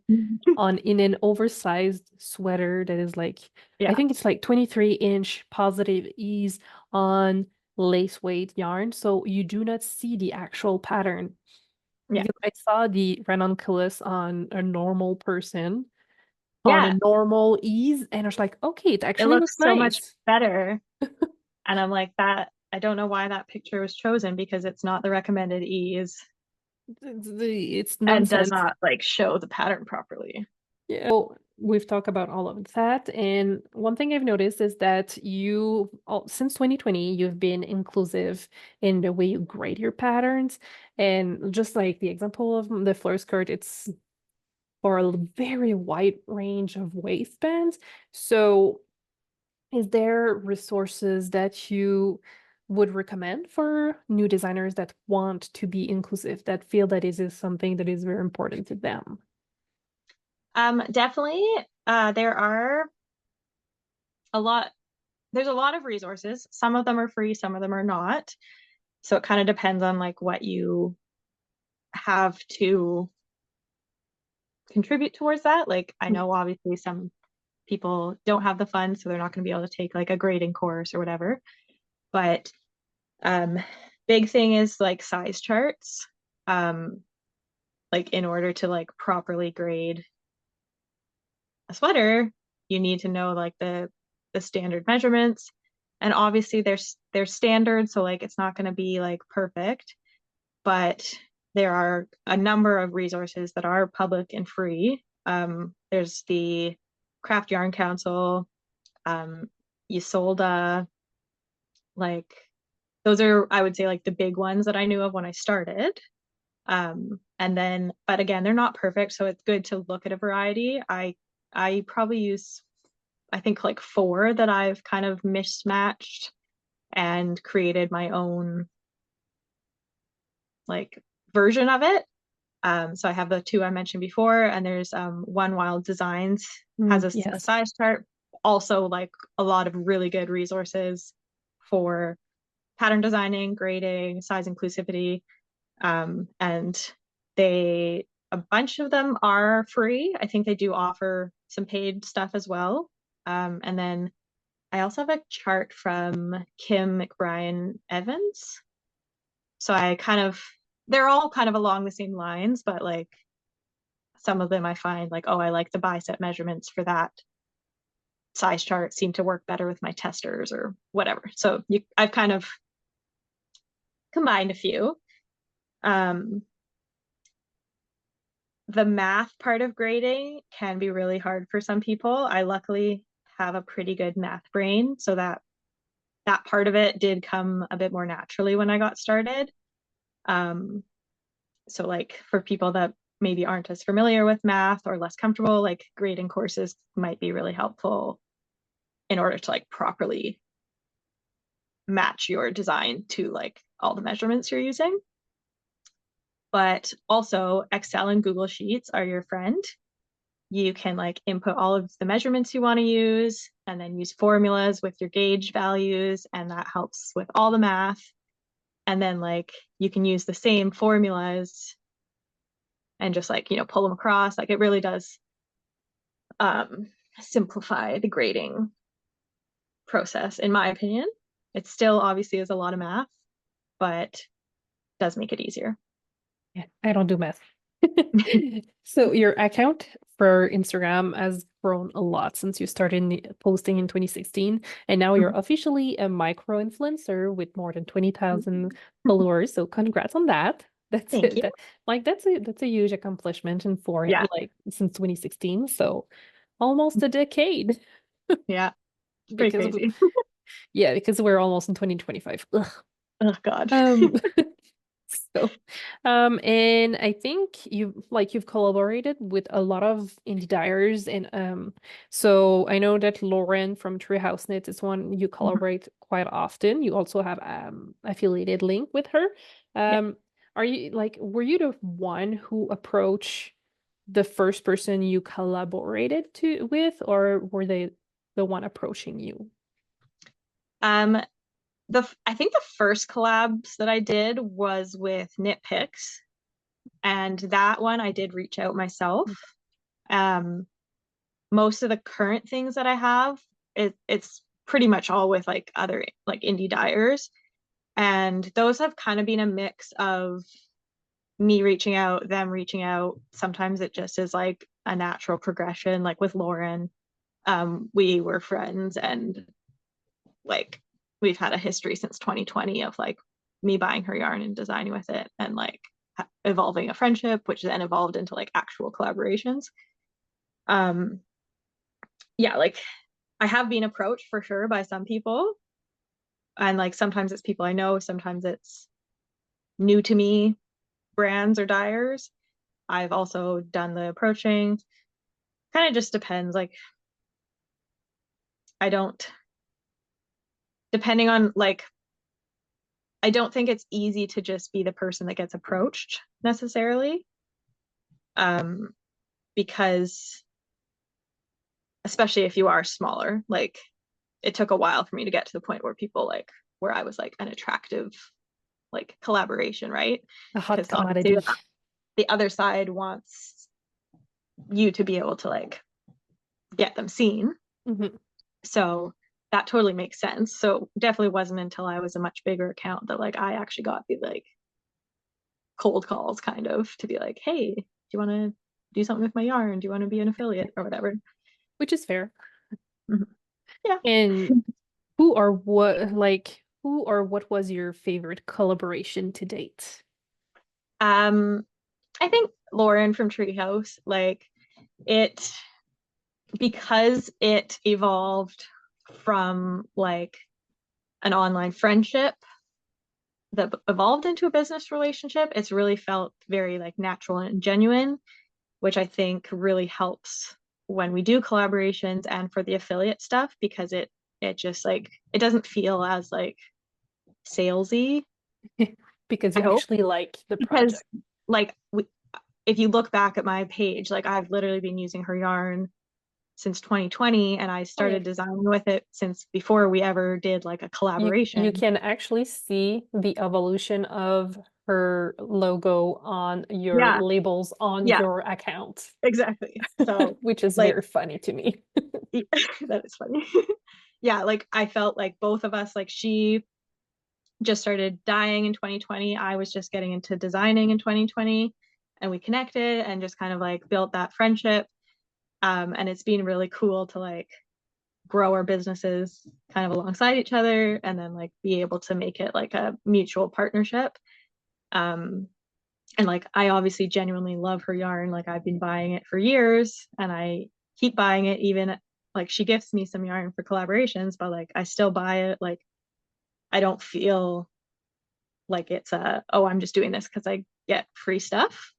B: on in an oversized sweater that is like I
C: Yeah.
B: think it's like 23-inch positive ease on lace weight yarn. So you do not see the actual pattern.
C: Yeah.
B: Because I saw the ranunculus on a normal person on
C: Yeah,
B: a normal ease, and I was like, okay, it
C: it
B: actually
C: looks
B: looks
C: so much
B: nice.
C: better. And I'm like, that I don't know why that picture was chosen because it's not the recommended ease
B: It's
C: and does
B: nonsense.
C: not like show the pattern properly.
B: Yeah. Well, we've talked about all of that, and one thing I've noticed is that since 2020, you've been inclusive in the way you grade your patterns, and just like the example of the Flirt Skirt, it's for a very wide range of waistbands. So, is there resources that you would recommend for new designers that want to be inclusive, that feel that it is something that is very important to them?
C: Definitely, there are a lot, there's a lot of resources. Some of them are free, some of them are not. So it kind of depends on like what you have to contribute towards that. Like I know obviously some people don't have the funds, so they're not going to be able to take like a grading course or whatever. But um big thing is like size charts. Like in order to like properly grade a sweater, you need to know like the standard measurements. And obviously there's standards, so like it's not going to be like perfect, but there are a number of resources that are public and free. There's the Craft Yarn Council, Yisolda, like those are, I would say, like the big ones that I knew of when I started. And then, but again, they're not perfect, so it's good to look at a variety. I probably use, I think like four that I've kind of mismatched and created my own like version of it. So I have the two I mentioned before, and there's One Wild Designs has a
B: Yes.
C: size chart. Also, like a lot of really good resources for pattern designing, grading, size inclusivity, and a bunch of them are free. I think they do offer some paid stuff as well. And then I also have a chart from Kim McBrien Evans. So they're all kind of along the same lines, but like some of them I find like, oh, I like the bicep measurements for that size chart seem to work better with my testers or whatever. So I've kind of combined a few. Um, the math part of grading can be really hard for some people. I luckily have a pretty good math brain, so that part of it did come a bit more naturally when I got started. So like for people that maybe aren't as familiar with math or less comfortable, like grading courses might be really helpful in order to like properly match your design to like all the measurements you're using. But also Excel and Google Sheets are your friend. You can like input all of the measurements you want to use and then use formulas with your gauge values, and that helps with all the math. And then like you can use the same formulas and just like, pull them across. Like it really does simplify the grading process, in my opinion. It still obviously is a lot of math, but does make it easier.
B: Yeah, I don't do math. So your account for Instagram has grown a lot since you started posting in 2016, and now you're officially a micro influencer with more than 20,000 followers. So congrats on that. That's
C: Thank
B: it.
C: you.
B: That's a huge accomplishment in for
C: Yeah.
B: like since 2016. So almost a decade
C: Yeah. It's pretty
B: because
C: crazy.
B: because we're almost in 2025. Ugh.
C: Oh God.
B: Um, So, and I think you've collaborated with a lot of indie dyers, and so I know that Lauren from Treehouse Knit is one you collaborate quite often. You also have affiliated link with her.
C: Yeah.
B: Um, were you the one who approached the first person you collaborated with, or were they the one approaching you?
C: Um, I think the first collabs that I did was with Knit Picks, and that one I did reach out myself. Um, Most of the current things that I have, it's pretty much all with like other like indie dyers, and those have kind of been a mix of me reaching out, them reaching out. Sometimes it just is like a natural progression. Like with Lauren, we were friends, and like we've had a history since 2020 of like me buying her yarn and designing with it, and like evolving a friendship, which then evolved into like actual collaborations. um yeah, like I have been approached for sure by some people, and like sometimes it's people I know, sometimes it's new to me brands or dyers. I've also done the approaching. Kind of just depends. Like I don't, depending on like, I don't think it's easy to just be the person that gets approached necessarily. Um, because especially if you are smaller, like it took a while for me to get to the point where people like, where I was like an attractive like collaboration, right?
B: A hot
C: Because obviously
B: commodity.
C: the other side wants you to be able to like get them seen.
B: Mhm.
C: So that totally makes sense. So definitely wasn't until I was a much bigger account that like I actually got the like cold calls kind of to be like, hey, do you want to do something with my yarn? Do you want to be an affiliate or whatever?
B: Which is fair.
C: Mhm. Yeah.
B: And who or what was your favorite collaboration to date?
C: Um, I think Lauren from Treehouse, like it, because it evolved from like an online friendship that evolved into a business relationship, it's really felt very like natural and genuine, which I think really helps when we do collaborations and for the affiliate stuff, because it just like it doesn't feel as like salesy,
B: Because
C: I
B: you
C: hope.
B: actually like the
C: Because
B: project.
C: like if you look back at my page, like I've literally been using her yarn since 2020, and I
B: Oh yeah.
C: started designing with it since before we ever did like a
B: You
C: collaboration.
B: can actually see the evolution of her logo on your
C: Yeah,
B: labels on
C: yeah,
B: your account,
C: exactly. So
B: which is
C: like
B: very funny to me.
C: that is funny. Yeah, like I felt like both of us, like she just started dyeing in 2020. I was just getting into designing in 2020, and we connected and just kind of like built that friendship. And it's been really cool to like grow our businesses kind of alongside each other, and then like be able to make it like a mutual partnership. Um, and like I obviously genuinely love her yarn. Like I've been buying it for years, and I keep buying it. Even like she gifts me some yarn for collaborations, but like I still buy it. Like I don't feel like it's a, oh, I'm just doing this because I get free stuff,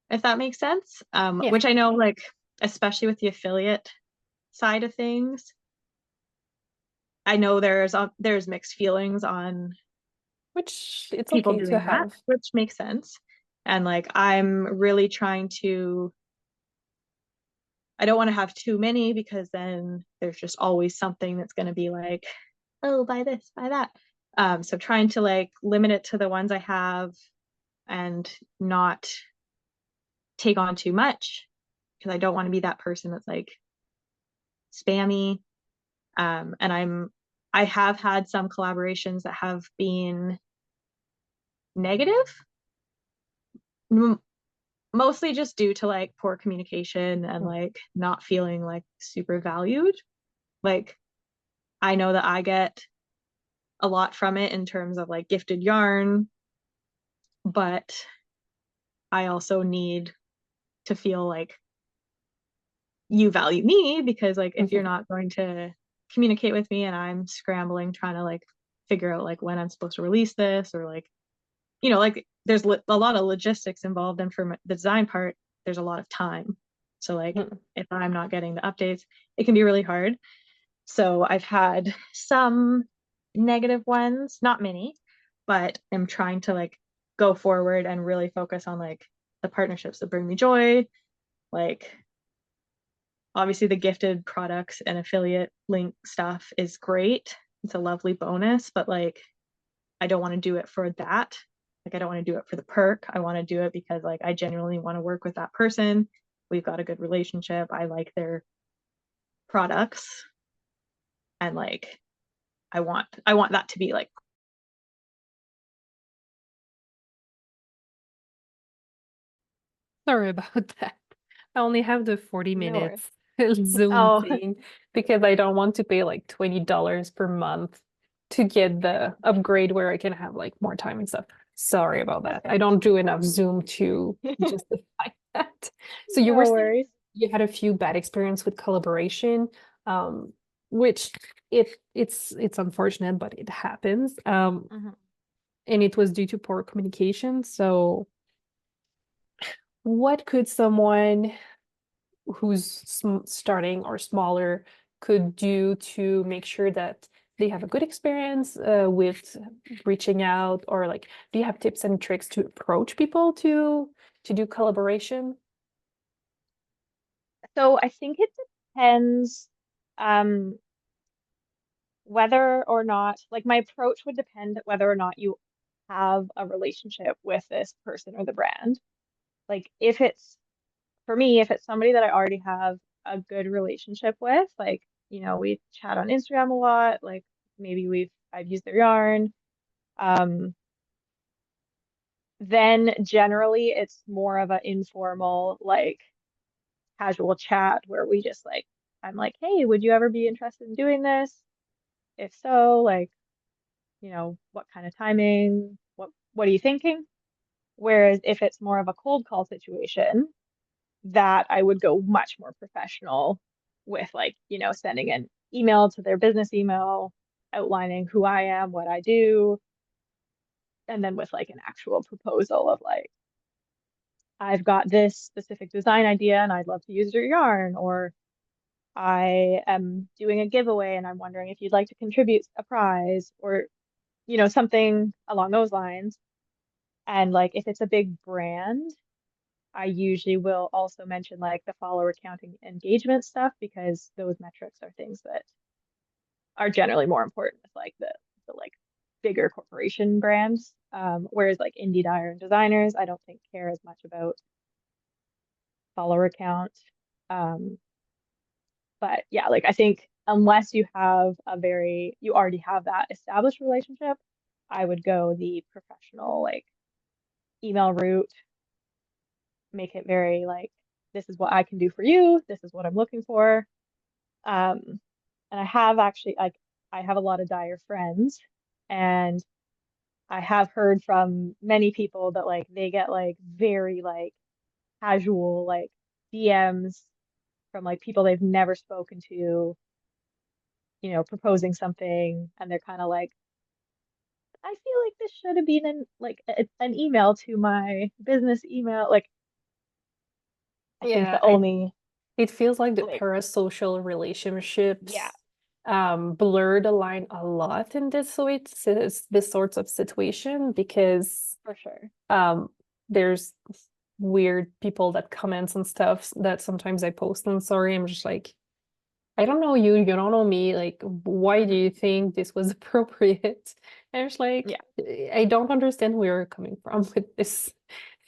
C: if that makes sense.
B: Yeah,
C: Which I know, like, especially with the affiliate side of things, I know there's mixed feelings on
B: which it's
C: people
B: okay to
C: doing that,
B: have.
C: which makes sense. And like I'm really trying to, I don't want to have too many, because then there's just always something that's going to be like, oh, buy this, buy that. So trying to like limit it to the ones I have and not take on too much, because I don't want to be that person that's like spammy. And I have had some collaborations that have been negative, mostly just due to like poor communication and
B: Mm.
C: like not feeling like super valued. Like I know that I get a lot from it in terms of like gifted yarn, but I also need to feel like you value me, because like if you're
B: Mhm.
C: not going to communicate with me and I'm scrambling trying to like figure out like when I'm supposed to release this, or like like there's a lot of logistics involved, and for the design part there's a lot of time. So like
B: Mhm.
C: if I'm not getting the updates, it can be really hard. So I've had some negative ones, not many, but I'm trying to like go forward and really focus on like the partnerships that bring me joy. Like obviously the gifted products and affiliate link stuff is great. It's a lovely bonus, but like I don't want to do it for that. Like I don't want to do it for the perk. I want to do it because like I genuinely want to work with that person. We've got a good relationship. I like their products, and like I want that to be like.
B: Sorry about that. I only have the 40
C: No worries.
B: minutes Zoom
C: Oh,
B: thing because I don't want to pay like $20 per month to get the upgrade where I can have like more time and stuff. Sorry about
C: that's
B: that. I don't do enough Zoom to
C: fair.
B: justify that. So you were
C: No
B: saying
C: worries.
B: you had a few bad experience with collaboration, which it's unfortunate, but it happens.
C: Mhm.
B: And it was due to poor communication. So what could someone who's starting or smaller could do to make sure that they have a good experience with reaching out, or like, do you have tips and tricks to approach people to do collaboration?
C: So I think it depends um whether or not, like, my approach would depend whether or not you have a relationship with this person or the brand. Like if it's for me, if it's somebody that I already have a good relationship with, like, we chat on Instagram a lot, like maybe I've used their yarn, um, then generally it's more of an informal, like casual chat where we just like, I'm like, hey, would you ever be interested in doing this? If so, like, what kind of timing? What are you thinking? Whereas if it's more of a cold call situation, that I would go much more professional with, like, sending an email to their business email outlining who I am, what I do, and then with like an actual proposal of like, I've got this specific design idea and I'd love to use your yarn, or I am doing a giveaway and I'm wondering if you'd like to contribute a prize, or something along those lines. And like if it's a big brand, I usually will also mention like the follower counting engagement stuff, because those metrics are things that are generally more important with like the like bigger corporation brands. Whereas like indie dyer and designers, I don't think care as much about follower count. Um, but yeah, like I think unless you already have that established relationship, I would go the professional like email route, make it very like, this is what I can do for you, this is what I'm looking for. Um, and I have actually like, I have a lot of dyer friends, and I have heard from many people that like they get like very like casual like DMs from like people they've never spoken to, proposing something, and they're kind of like, I feel like this should have been an email to my business email. Like I think
B: Yeah,
C: the only
B: it feels like the
C: like,
B: parasocial
C: yeah,
B: relationships blur the line a lot in this sorts of situation, because
C: for sure.
B: um there's weird people that comments and stuff that sometimes I post, and sorry, I'm just like, I don't know you, you don't know me, like why do
C: Mhm.
B: you think this was appropriate? And it's like,
C: Yeah,
B: I don't understand where you're coming from with this.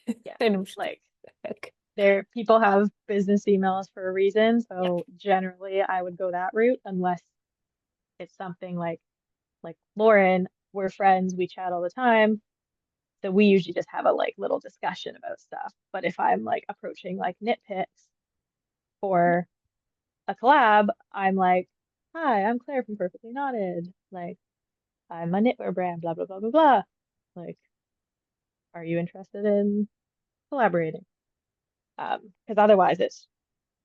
C: yeah.
B: And I'm just like,
C: Like
B: heck.
C: people have business emails for a reason,
B: Yeah.
C: so generally I would go that route unless it's something like Lauren, we're friends, we chat all the time. So we usually just have a like little discussion about stuff. But if I'm like approaching like knit picks for a collab, I'm like, hi, I'm Claire from Perfectly Knotted. Like, I'm a knitwear brand, blah, blah, blah, blah, blah. Like, are you interested in collaborating? Because otherwise it's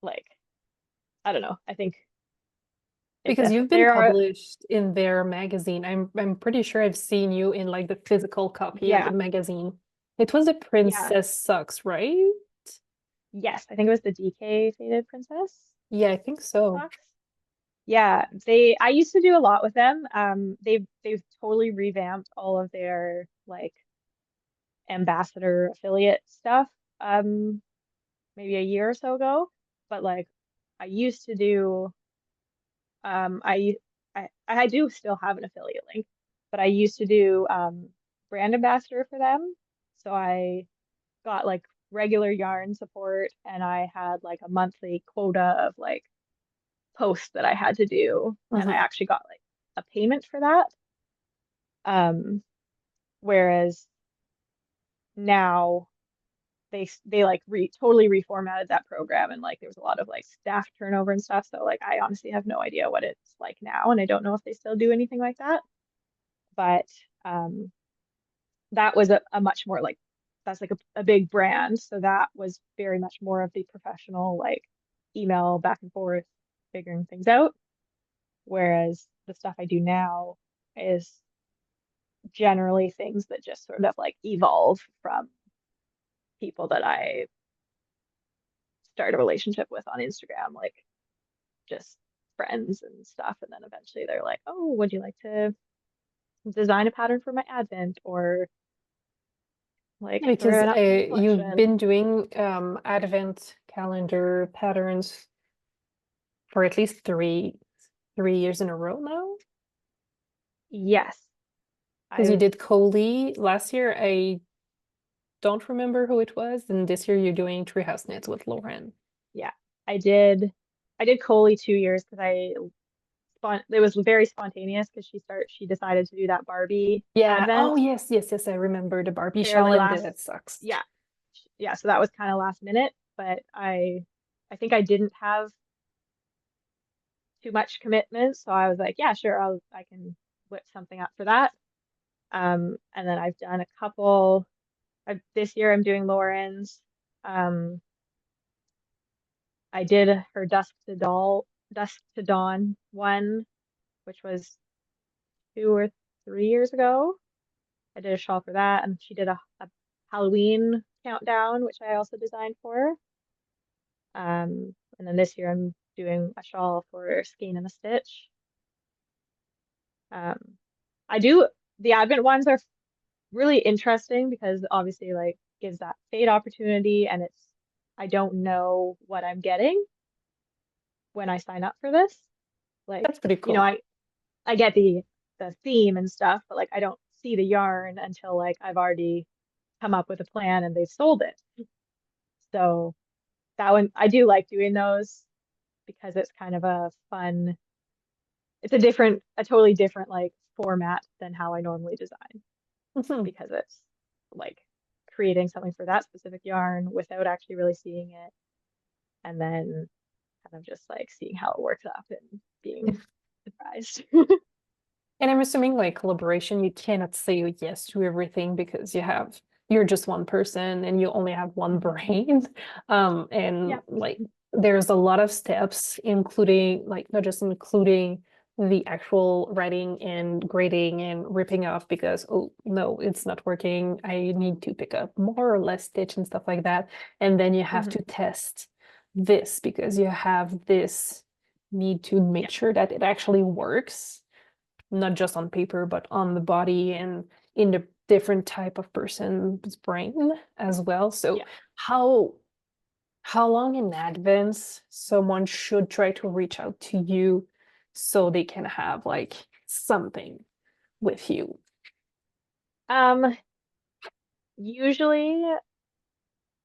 C: like, I don't know. I think if
B: Because
C: if
B: you've been
C: there are,
B: published in their magazine. I'm pretty sure I've seen you in like the physical copy of the
C: yeah,
B: magazine. It was the
C: yeah,
B: Princess Sucks, right?
C: yes, I think it was the DK Faded Princess
B: Yeah, I think so.
C: box. Yeah, I used to do a lot with them. They've totally revamped all of their like ambassador affiliate stuff, maybe a year or so ago. But like I used to do, I I do still have an affiliate link, but I used to do brand ambassador for them. So I got like regular yarn support, and I had like a monthly quota of like posts that I had to do, and I
B: Mhm.
C: actually got like a payment for that. Um, Whereas now they like totally reformatted that program, and like there was a lot of like staff turnover and stuff. So like I honestly have no idea what it's like now, and I don't know if they still do anything like that. But um, that was a much more like that's like a big brand, so that was very much more of the professional like email back and forth figuring things out. Whereas the stuff I do now is generally things that just sort of like evolve from people that I start a relationship with on Instagram, like just friends and stuff. And then eventually they're like, oh, would you like to design a pattern for my advent or like for
B: Because
C: an upcoming
B: you've
C: collection?
B: been doing advent calendar patterns for at least three years in a row now.
C: Yes,
B: Because you
C: I've,
B: did Coley last year. I don't remember who it was, and this year you're doing Treehouse Knits with Lauren.
C: yeah, I did, I did Coley 2 years because it was very spontaneous because she decided to do that Barbie
B: Yeah. Oh
C: advent
B: yes, yes, yes. I remember the Barbie shawl,
C: fairly
B: and
C: last,
B: that sucks.
C: yeah, yeah. So that was kind of last minute, but I think I didn't have too much commitment, so I was like, yeah, sure, I can whip something up for that. And then I've done a couple. This year I'm doing Lauren's. Um, I did her Dusk to Dawn one, which was 2 or 3 years ago. I did a shawl for that, and she did a Halloween countdown, which I also designed for her. And then this year I'm doing a shawl for Skein and the Stitch. Um, I do the Advent ones are really interesting because obviously like gives that fade opportunity, and I don't know what I'm getting when I sign up for this. Like,
B: That's pretty
C: you know,
B: cool.
C: I get the theme and stuff, but like I don't see the yarn until like I've already come up with a plan and they've sold it. So that one I do like doing those because it's kind of a fun, it's a totally different like format than how I normally design
B: Mhm.
C: because it's like creating something for that specific yarn without actually really seeing it, and then kind of just like seeing how it works up and being surprised.
B: And I'm assuming like collaboration, you cannot say yes to everything because you're just one person and you only have one
C: Mhm.
B: brain. And
C: Yeah.
B: like there's a lot of steps, including like not just including the actual writing and grading and ripping off because oh no, it's not working. I need to pick up more or less stitch and stuff like that. And then you have to
C: Hmm.
B: test this because you have this need to
C: Yeah.
B: make sure that it actually works not just on paper, but on the body and in the different type of person's brain as well. So
C: Yeah.
B: how how long in advance someone should try to reach out to you so they can have like something with you?
C: Um, Usually,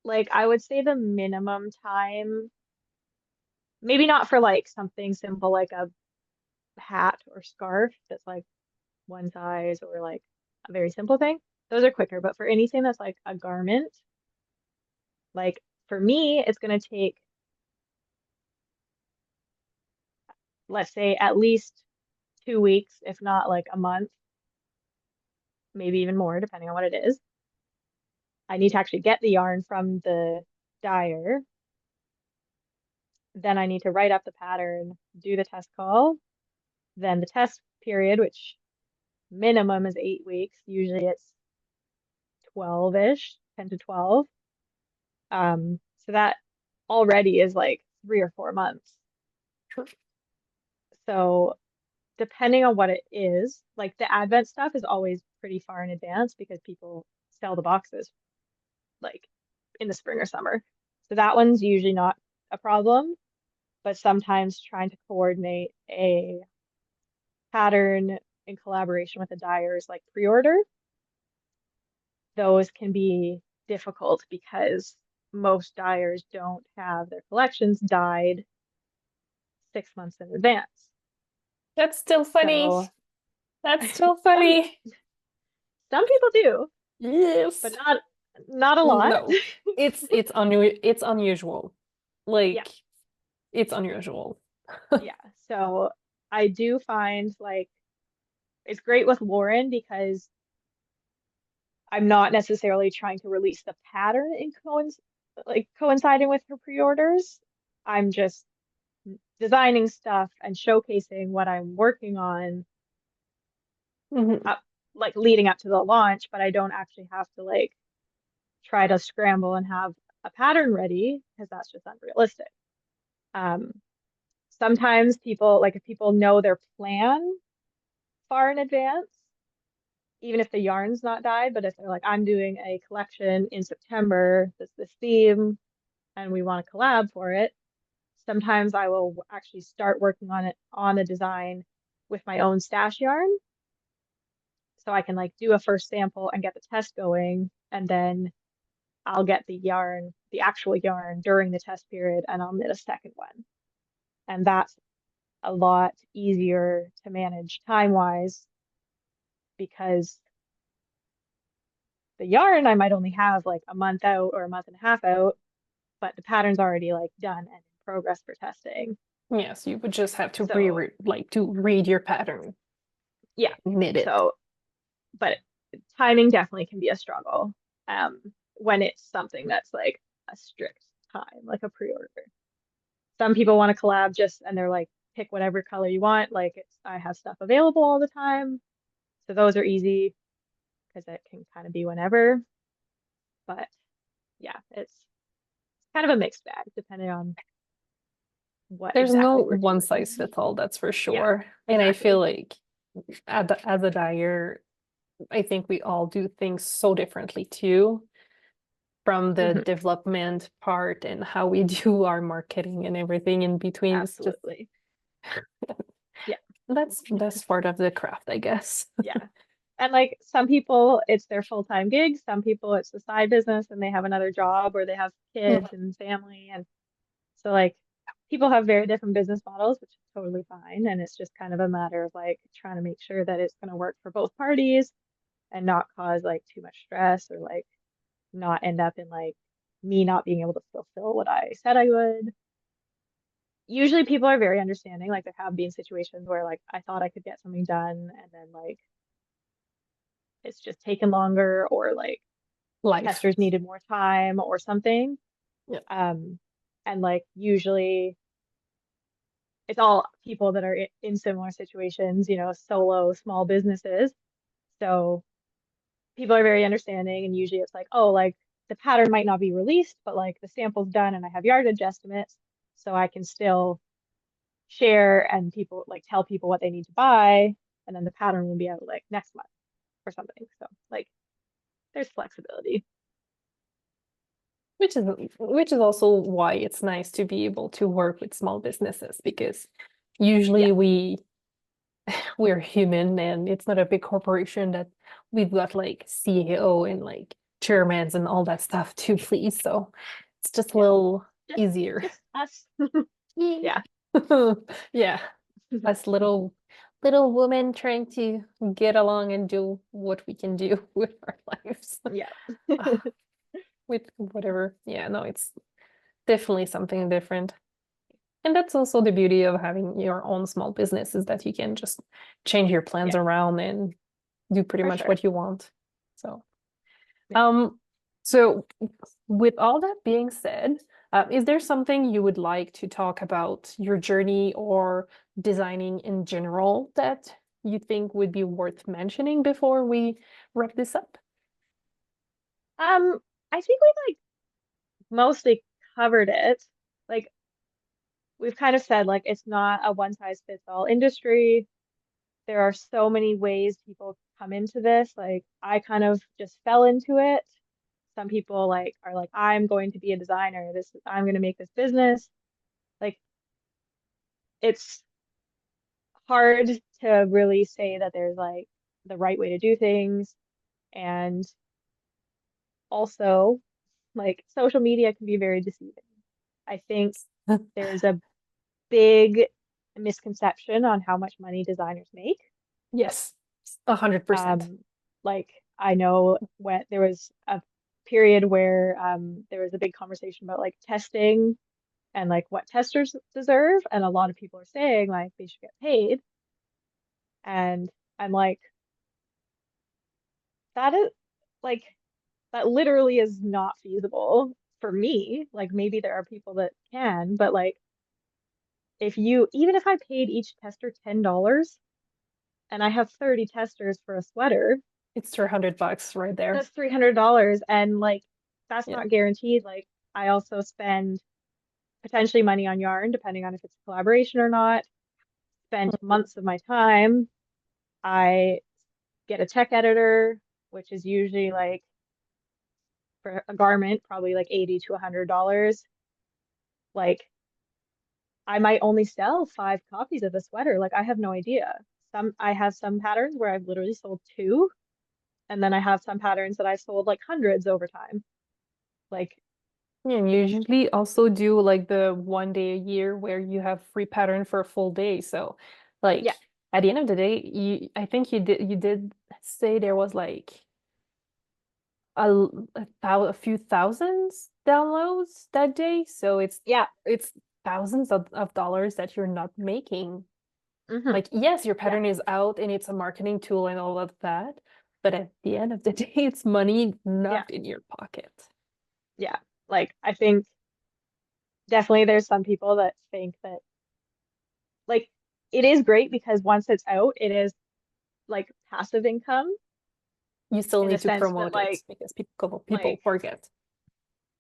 C: like I would say the minimum time, maybe not for like something simple like a hat or scarf that's like one size or like a very simple thing. Those are quicker, but for anything that's like a garment, like for me, it's gonna take, let's say, at least 2 weeks, if not like a month, maybe even more, depending on what it is. I need to actually get the yarn from the dyer. Then I need to write up the pattern, do the test call. Then the test period, which minimum is 8 weeks. Usually it's 12-ish, 10 to 12. So that already is like 3 or 4 months. So depending on what it is, like the Advent stuff is always pretty far in advance because people sell the boxes like in the spring or summer. So that one's usually not a problem, but sometimes trying to coordinate a pattern in collaboration with a dyer's like pre-order, those can be difficult because most dyers don't have their collections dyed 6 months in advance.
B: That's still funny.
C: So
B: That's still
C: some
B: funny.
C: some people do, but
B: Yes.
C: Not a lot.
B: No, it's unusual.
C: Yeah,
B: Like it's unusual.
C: yeah. So I do find like it's great with Lauren because I'm not necessarily trying to release the pattern in coinciding with her pre-orders. I'm just designing stuff and showcasing what I'm working on
B: Mhm.
C: up like leading up to the launch, but I don't actually have to like try to scramble and have a pattern ready because that's just unrealistic. Um, Sometimes people like if people know their plan far in advance, even if the yarn's not dyed, but if they're like, I'm doing a collection in September, this theme, and we want to collab for it, sometimes I will actually start working on it on a design with my own stash yarn. So I can like do a first sample and get the test going, and then I'll get the yarn, the actual yarn during the test period, and I'll knit a second one. And that's a lot easier to manage time-wise because the yarn I might only have like a month out or a month and a half out, but the pattern's already like done and in progress for testing.
B: Yes, you would just have to
C: So
B: read your pattern,
C: yeah,
B: knit it.
C: so but timing definitely can be a struggle when it's something that's like a strict time, like a pre-order. Some people want to collab just and they're like, pick whatever color you want. Like I have stuff available all the time. So those are easy because it can kind of be whenever. But yeah, it's kind of a mixed bag depending on what
B: There's no
C: exactly we're
B: one
C: doing.
B: size fits all, that's for
C: Yeah,
B: sure. And I feel
C: exactly.
B: like as a dyer, I think we all do things so differently too, from the
C: Hmm.
B: development part and how we do our marketing and everything in between. It's just
C: Absolutely. Yeah,
B: that's part of the craft, I guess.
C: yeah. And like some people, it's their full-time gig. Some people, it's a side business and they have another job or they have
B: Mm.
C: kids and family. And so like people have very different business models, which is totally fine. And it's just kind of a matter of like trying to make sure that it's going to work for both parties and not cause like too much stress or like not end up in like me not being able to fulfill what I said I would. Usually people are very understanding. Like there have been situations where like I thought I could get something done and then like it's just taken longer or like
B: Life.
C: testers needed more time or something.
B: Yeah.
C: Um, and like usually it's all people that are in similar situations, solo small businesses. So people are very understanding and usually it's like, oh, like the pattern might not be released, but like the sample's done and I have yardage estimates, so I can still share and people like tell people what they need to buy, and then the pattern will be out like next month or something. So like there's flexibility.
B: Which is also why it's nice to be able to work with small businesses because
C: Yeah,
B: usually we're human and it's not a big corporation that we've got like CEO and like chairmans and all that stuff to please. So it's just a
C: yeah,
B: little
C: just
B: easier.
C: just us.
B: Yay.
C: Yeah.
B: Yeah, us little women trying to get along and do what we can do with our lives.
C: Yeah.
B: With whatever. Yeah, no, it's definitely something different. And that's also the beauty of having your own small business is that you can just change your plans
C: Yeah,
B: around and do pretty
C: for
B: much
C: sure.
B: what you want. So,
C: Yeah.
B: um, so with all that being said, is there something you would like to talk about your journey or designing in general that you think would be worth mentioning before we wrap this up?
C: I think we like mostly covered it. Like we've kind of said, like it's not a one size fits all industry. There are so many ways people come into this. Like I kind of just fell into it. Some people like are like, I'm going to be a designer. I'm going to make this business. Like it's hard to really say that there's like the right way to do things. And also, like social media can be very deceiving. I think there's a big misconception on how much money designers make.
B: Yes, 100%.
C: Um, like I know when there was a period where there was a big conversation about like testing and like what testers deserve, and a lot of people are saying like they should get paid. And I'm like, that is like that literally is not feasible for me. Like maybe there are people that can, but like if you even if I paid each tester $10 and I have 30 testers for a sweater,
B: It's $300 right there.
C: that's $300, and like that's
B: Yeah.
C: not guaranteed. Like I also spend potentially money on yarn depending on if it's a collaboration or not. Spend
B: Mhm.
C: months of my time. I get a tech editor, which is usually like for a garment, probably like 80 to $100. Like I might only sell 5 copies of the sweater. Like I have no idea. I have some patterns where I've literally sold two, and then I have some patterns that I've sold like hundreds over time. Like,
B: Yeah, and you usually also do like the 1 day a year where you have free pattern for a full day. So like
C: yeah.
B: at the end of the day, I think you did say there was like a few thousands downloads that day. So
C: Yeah.
B: it's thousands of dollars that you're not making.
C: Hmm.
B: Like, yes, your
C: Yeah.
B: pattern is out and it's a marketing tool and all of that, but at the end of the day, it's money
C: Yeah.
B: not in your pocket.
C: Yeah. Like I think definitely there's some people that think that like it is great because once it's out, it is like passive income
B: You still
C: in the
B: need to
C: sense that
B: promote it because people
C: like
B: forget.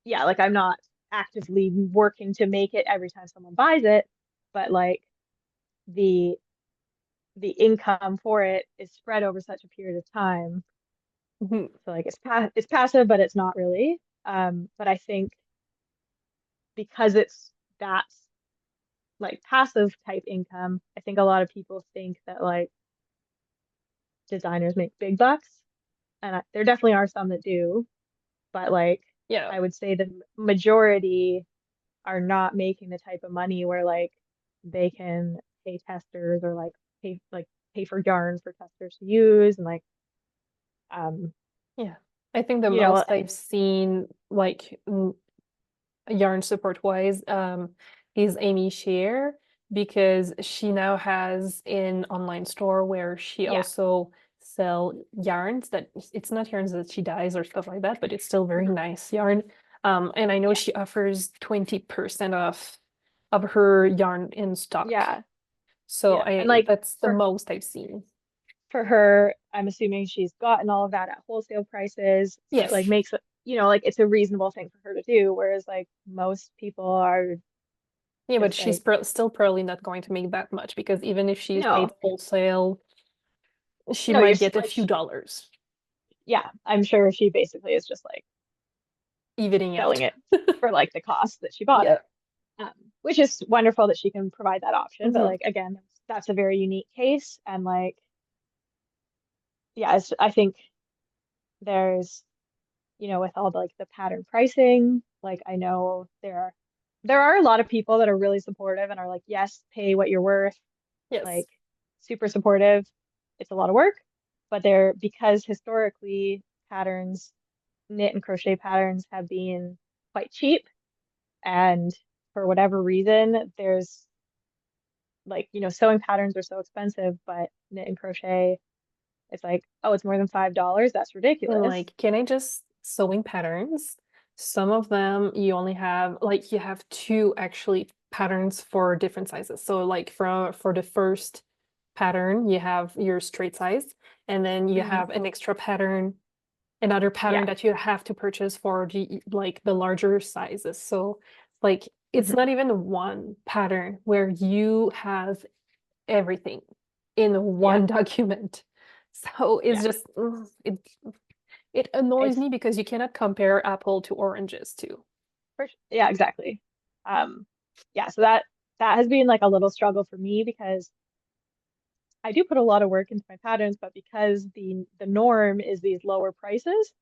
C: yeah, like I'm not actively working to make it every time someone buys it, but like the the income for it is spread over such a period of time.
B: Mhm.
C: So like it's passive, but it's not really. But I think because it's that like passive type income, I think a lot of people think that like designers make big bucks, and there definitely are some that do, but like
B: Yeah.
C: I would say the majority are not making the type of money where like they can pay testers or pay for yarn for testers to use and like um
B: Yeah. I think the
C: you know
B: most I've seen like yarn support wise is Amy Shear because she now has an online store where she
C: yeah.
B: also sell yarns that it's not yarns that she dyes or stuff like that, but it's still very
C: Mhm.
B: nice yarn. And I know
C: Yeah.
B: she offers 20% off of her yarn in stock.
C: Yeah.
B: So
C: Yeah. And
B: I
C: like
B: that's the
C: for
B: most I've seen.
C: for her, I'm assuming she's gotten all of that at wholesale prices. So it like
B: Yes.
C: makes it, like it's a reasonable thing for her to do. Whereas like most people are
B: Yeah, but
C: just
B: she's
C: like,
B: still probably not going to make that much because even if she's paid
C: no,
B: wholesale, she
C: no,
B: might get a few dollars,
C: yeah, I'm sure she basically is just like
B: evening
C: selling
B: out.
C: it for like the cost that she bought
B: Yeah.
C: it. Which is wonderful that she can provide that option. But
B: Hmm.
C: like again, that's a very unique case. And like, yeah, I think there's, with all the like the pattern pricing, like I know there are a lot of people that are really supportive and are like, yes, pay what you're worth,
B: Yes.
C: like super supportive. It's a lot of work, but they're because historically patterns, knit and crochet patterns have been quite cheap. And for whatever reason, there's like, sewing patterns are so expensive, but knit and crochet, it's like, oh, it's more than $5. That's
B: And
C: ridiculous.
B: like, can I just sewing patterns? Some of them you only have like you have two actually patterns for different sizes. So like for the first pattern, you have your straight size, and then you
C: Hmm.
B: have an extra pattern, another pattern
C: Yeah.
B: that you have to purchase for the larger sizes. So like it's
C: Hmm.
B: not even one pattern where you have everything in
C: Yeah.
B: one document. So it's
C: Yeah.
B: just it annoys
C: It's
B: me because you cannot compare apple to oranges too.
C: yeah, exactly. Um, yeah, so that has been like a little struggle for me because I do put a lot of work into my patterns, but because the norm is these lower prices,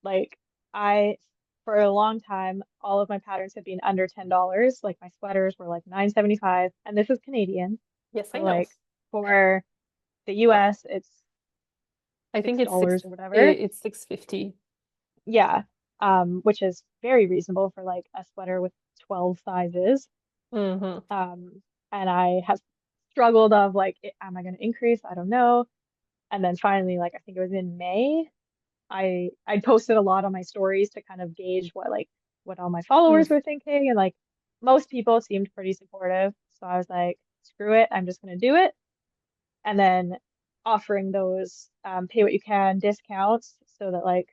C: like I for a long time, all of my patterns have been under $10. Like my sweaters were like 9.75, and this is Canadian.
B: Yes, I
C: So
B: know.
C: like for the
B: Uh,
C: US, it's
B: I think
C: six
B: it's
C: dollars or whatever.
B: it's 6.50.
C: yeah, which is very reasonable for like a sweater with 12 sizes.
B: Mm-hmm.
C: Um, and I have struggled of like, am I going to increase? I don't know. And then finally, like I think it was in May, I posted a lot on my stories to kind of gauge what all my
B: Mm.
C: followers were thinking, and like most people seemed pretty supportive. So I was like, screw it, I'm just gonna do it. And then offering those pay what you can discounts so that like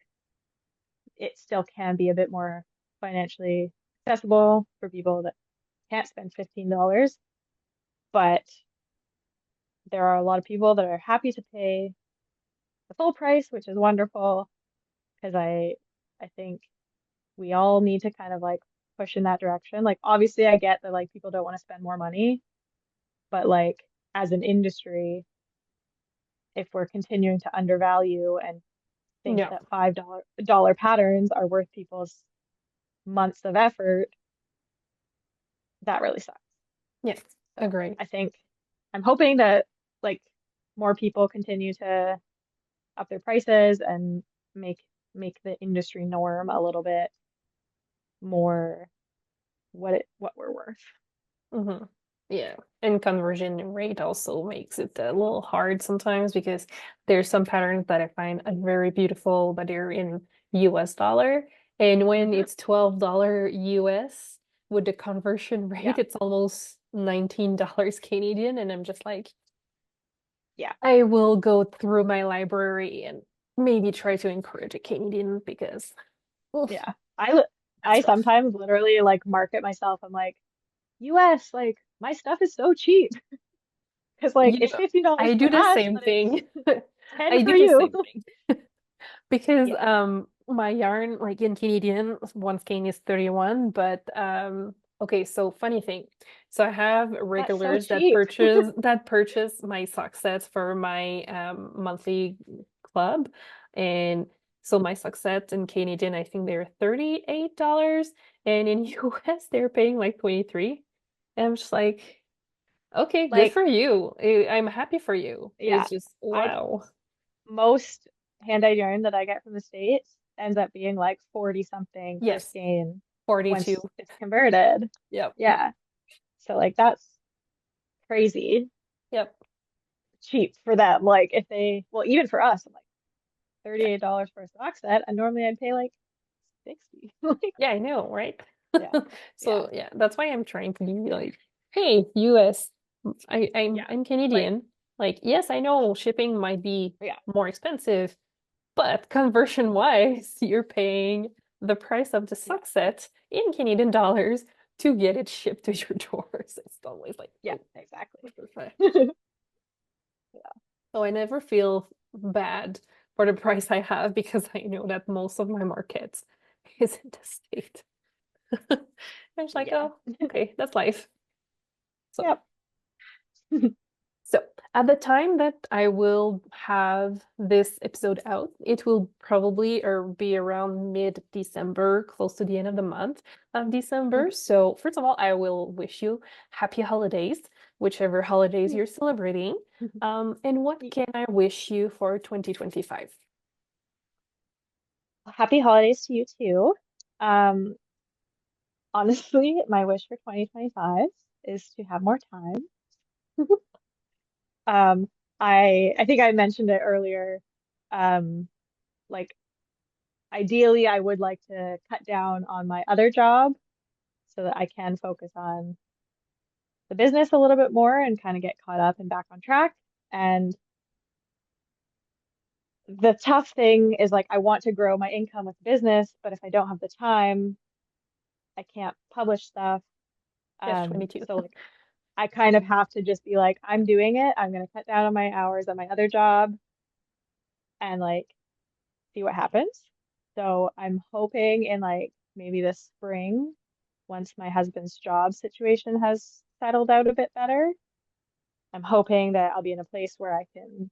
C: it still can be a bit more financially accessible for people that can't spend $15. But there are a lot of people that are happy to pay the full price, which is wonderful because I think we all need to kind of like push in that direction. Like obviously I get that like people don't want to spend more money, but like as an industry, if we're continuing to undervalue and think
B: Yeah.
C: that $5 patterns are worth people's months of effort, that really sucks.
B: Yes.
C: So
B: Agree.
C: I think I'm hoping that like more people continue to up their prices and make make the industry norm a little bit more what we're worth.
B: Mm-hmm. Yeah. And conversion rate also makes it a little hard sometimes because there's some patterns that I find are very beautiful, but they're in US dollar. And when
C: Mhm.
B: it's $12 US with the conversion
C: Yeah,
B: rate, it's almost $19 Canadian. And I'm just like,
C: yeah,
B: I will go through my library and maybe try to encourage a Canadian because oof,
C: yeah. I
B: that's rough.
C: sometimes literally like market myself. I'm like, US, like my stuff is so cheap because like
B: You
C: it's
B: know,
C: $15
B: I
C: for
B: do the
C: us,
B: same
C: but it's
B: thing.
C: 10
B: I
C: for
B: do the
C: you.
B: same thing. Because
C: Yeah,
B: my yarn like in Canadian one skein is 31 but okay, so funny thing, so I have
C: that's so
B: regulars
C: cheap.
B: that purchase my sock sets for my monthly club, and so my sock sets in Canadian I think they're $38 and in US they're paying like 23, and I'm just like okay, good
C: Like,
B: for you. I'm happy for you.
C: yeah,
B: It's just
C: I
B: wow.
C: most hand-dyed yarn that I get from the States ends up being like 40 something per
B: Yes,
C: skein
B: 42.
C: once it's converted.
B: Yep.
C: Yeah. So like that's crazy
B: Yep.
C: cheap for them. Like if they, well, even for us, I'm like $38 for a sock set, and normally I'd pay like 60. Like,
B: Yeah, I know, right?
C: yeah, yeah,
B: So yeah, that's why I'm trying to be like, hey, US,
C: yeah.
B: I'm
C: Like,
B: Canadian. Like, yes, I know shipping might be
C: yeah,
B: more expensive, but conversion wise, you're paying the price of the
C: yeah,
B: sock set in Canadian dollars to get it shipped to your doors. It's always like,
C: yeah,
B: oh,
C: exactly.
B: what the fuck?
C: Yeah,
B: So I never feel bad for the price I have because I know that most of my market is in the state. I was like,
C: yeah.
B: oh, okay, that's life. So,
C: Yep.
B: so at the time that I will have this episode out, it will probably or be around mid-December, close to the end of the month of December.
C: Mhm.
B: So, first of all, I will wish you happy holidays, whichever holidays you're celebrating. And what can I wish you for 2025?
C: Happy holidays to you too. Um, Honestly, my wish for 2025 is to have more time. Um, I think I mentioned it earlier. Um, like ideally, I would like to cut down on my other job so that I can focus on the business a little bit more and kind of get caught up and back on track. And the tough thing is like I want to grow my income with business, but if I don't have the time, I can't publish stuff.
B: Catch 22.
C: So like I kind of have to just be like, I'm doing it. I'm gonna cut down on my hours on my other job and like see what happens. So I'm hoping in like maybe this spring, once my husband's job situation has settled out a bit better, I'm hoping that I'll be in a place where I can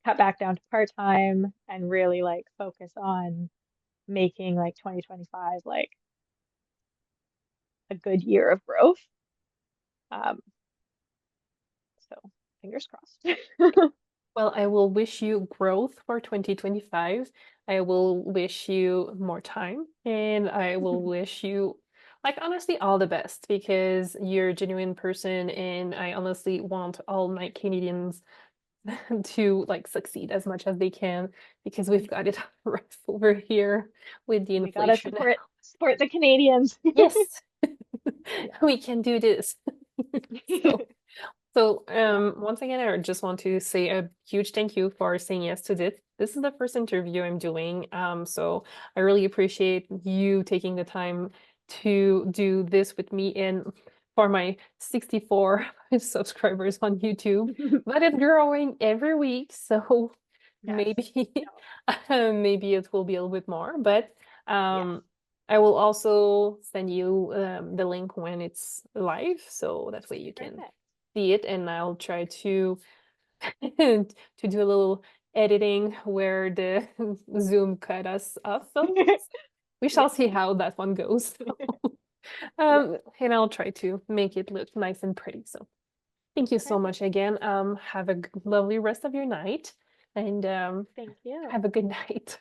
C: cut back down to part-time and really like focus on making like 2025 like a good year of growth. Um, so fingers crossed.
B: Well, I will wish you growth for 2025. I will wish you more time, and I will wish you, like, honestly, all the best because you're a genuine person, and I honestly want all my Canadians to like succeed as much as they can because we've got it rough over here with the
C: We gotta
B: inflation.
C: support the Canadians.
B: Yes, we can do this. So. So,
C: Yeah.
B: once again, I just want to say a huge thank you for saying yes to this. This is the first interview I'm doing. So I really appreciate you taking the time to do this with me and for my 64 subscribers on YouTube. But it's growing every week, so
C: Yes.
B: maybe
C: No.
B: maybe it will be a little bit more. But
C: Yes.
B: I will also send you the link when it's live, so that way you can
C: Perfect.
B: see it, and I'll try to to do a little editing where the Zoom cut us off. We shall
C: Yeah.
B: see how that one goes.
C: Yeah.
B: And I'll try to make it look nice and pretty. So thank you so
C: Perfect.
B: much again. Have a lovely rest of your night, and
C: Thank you.
B: have a good night.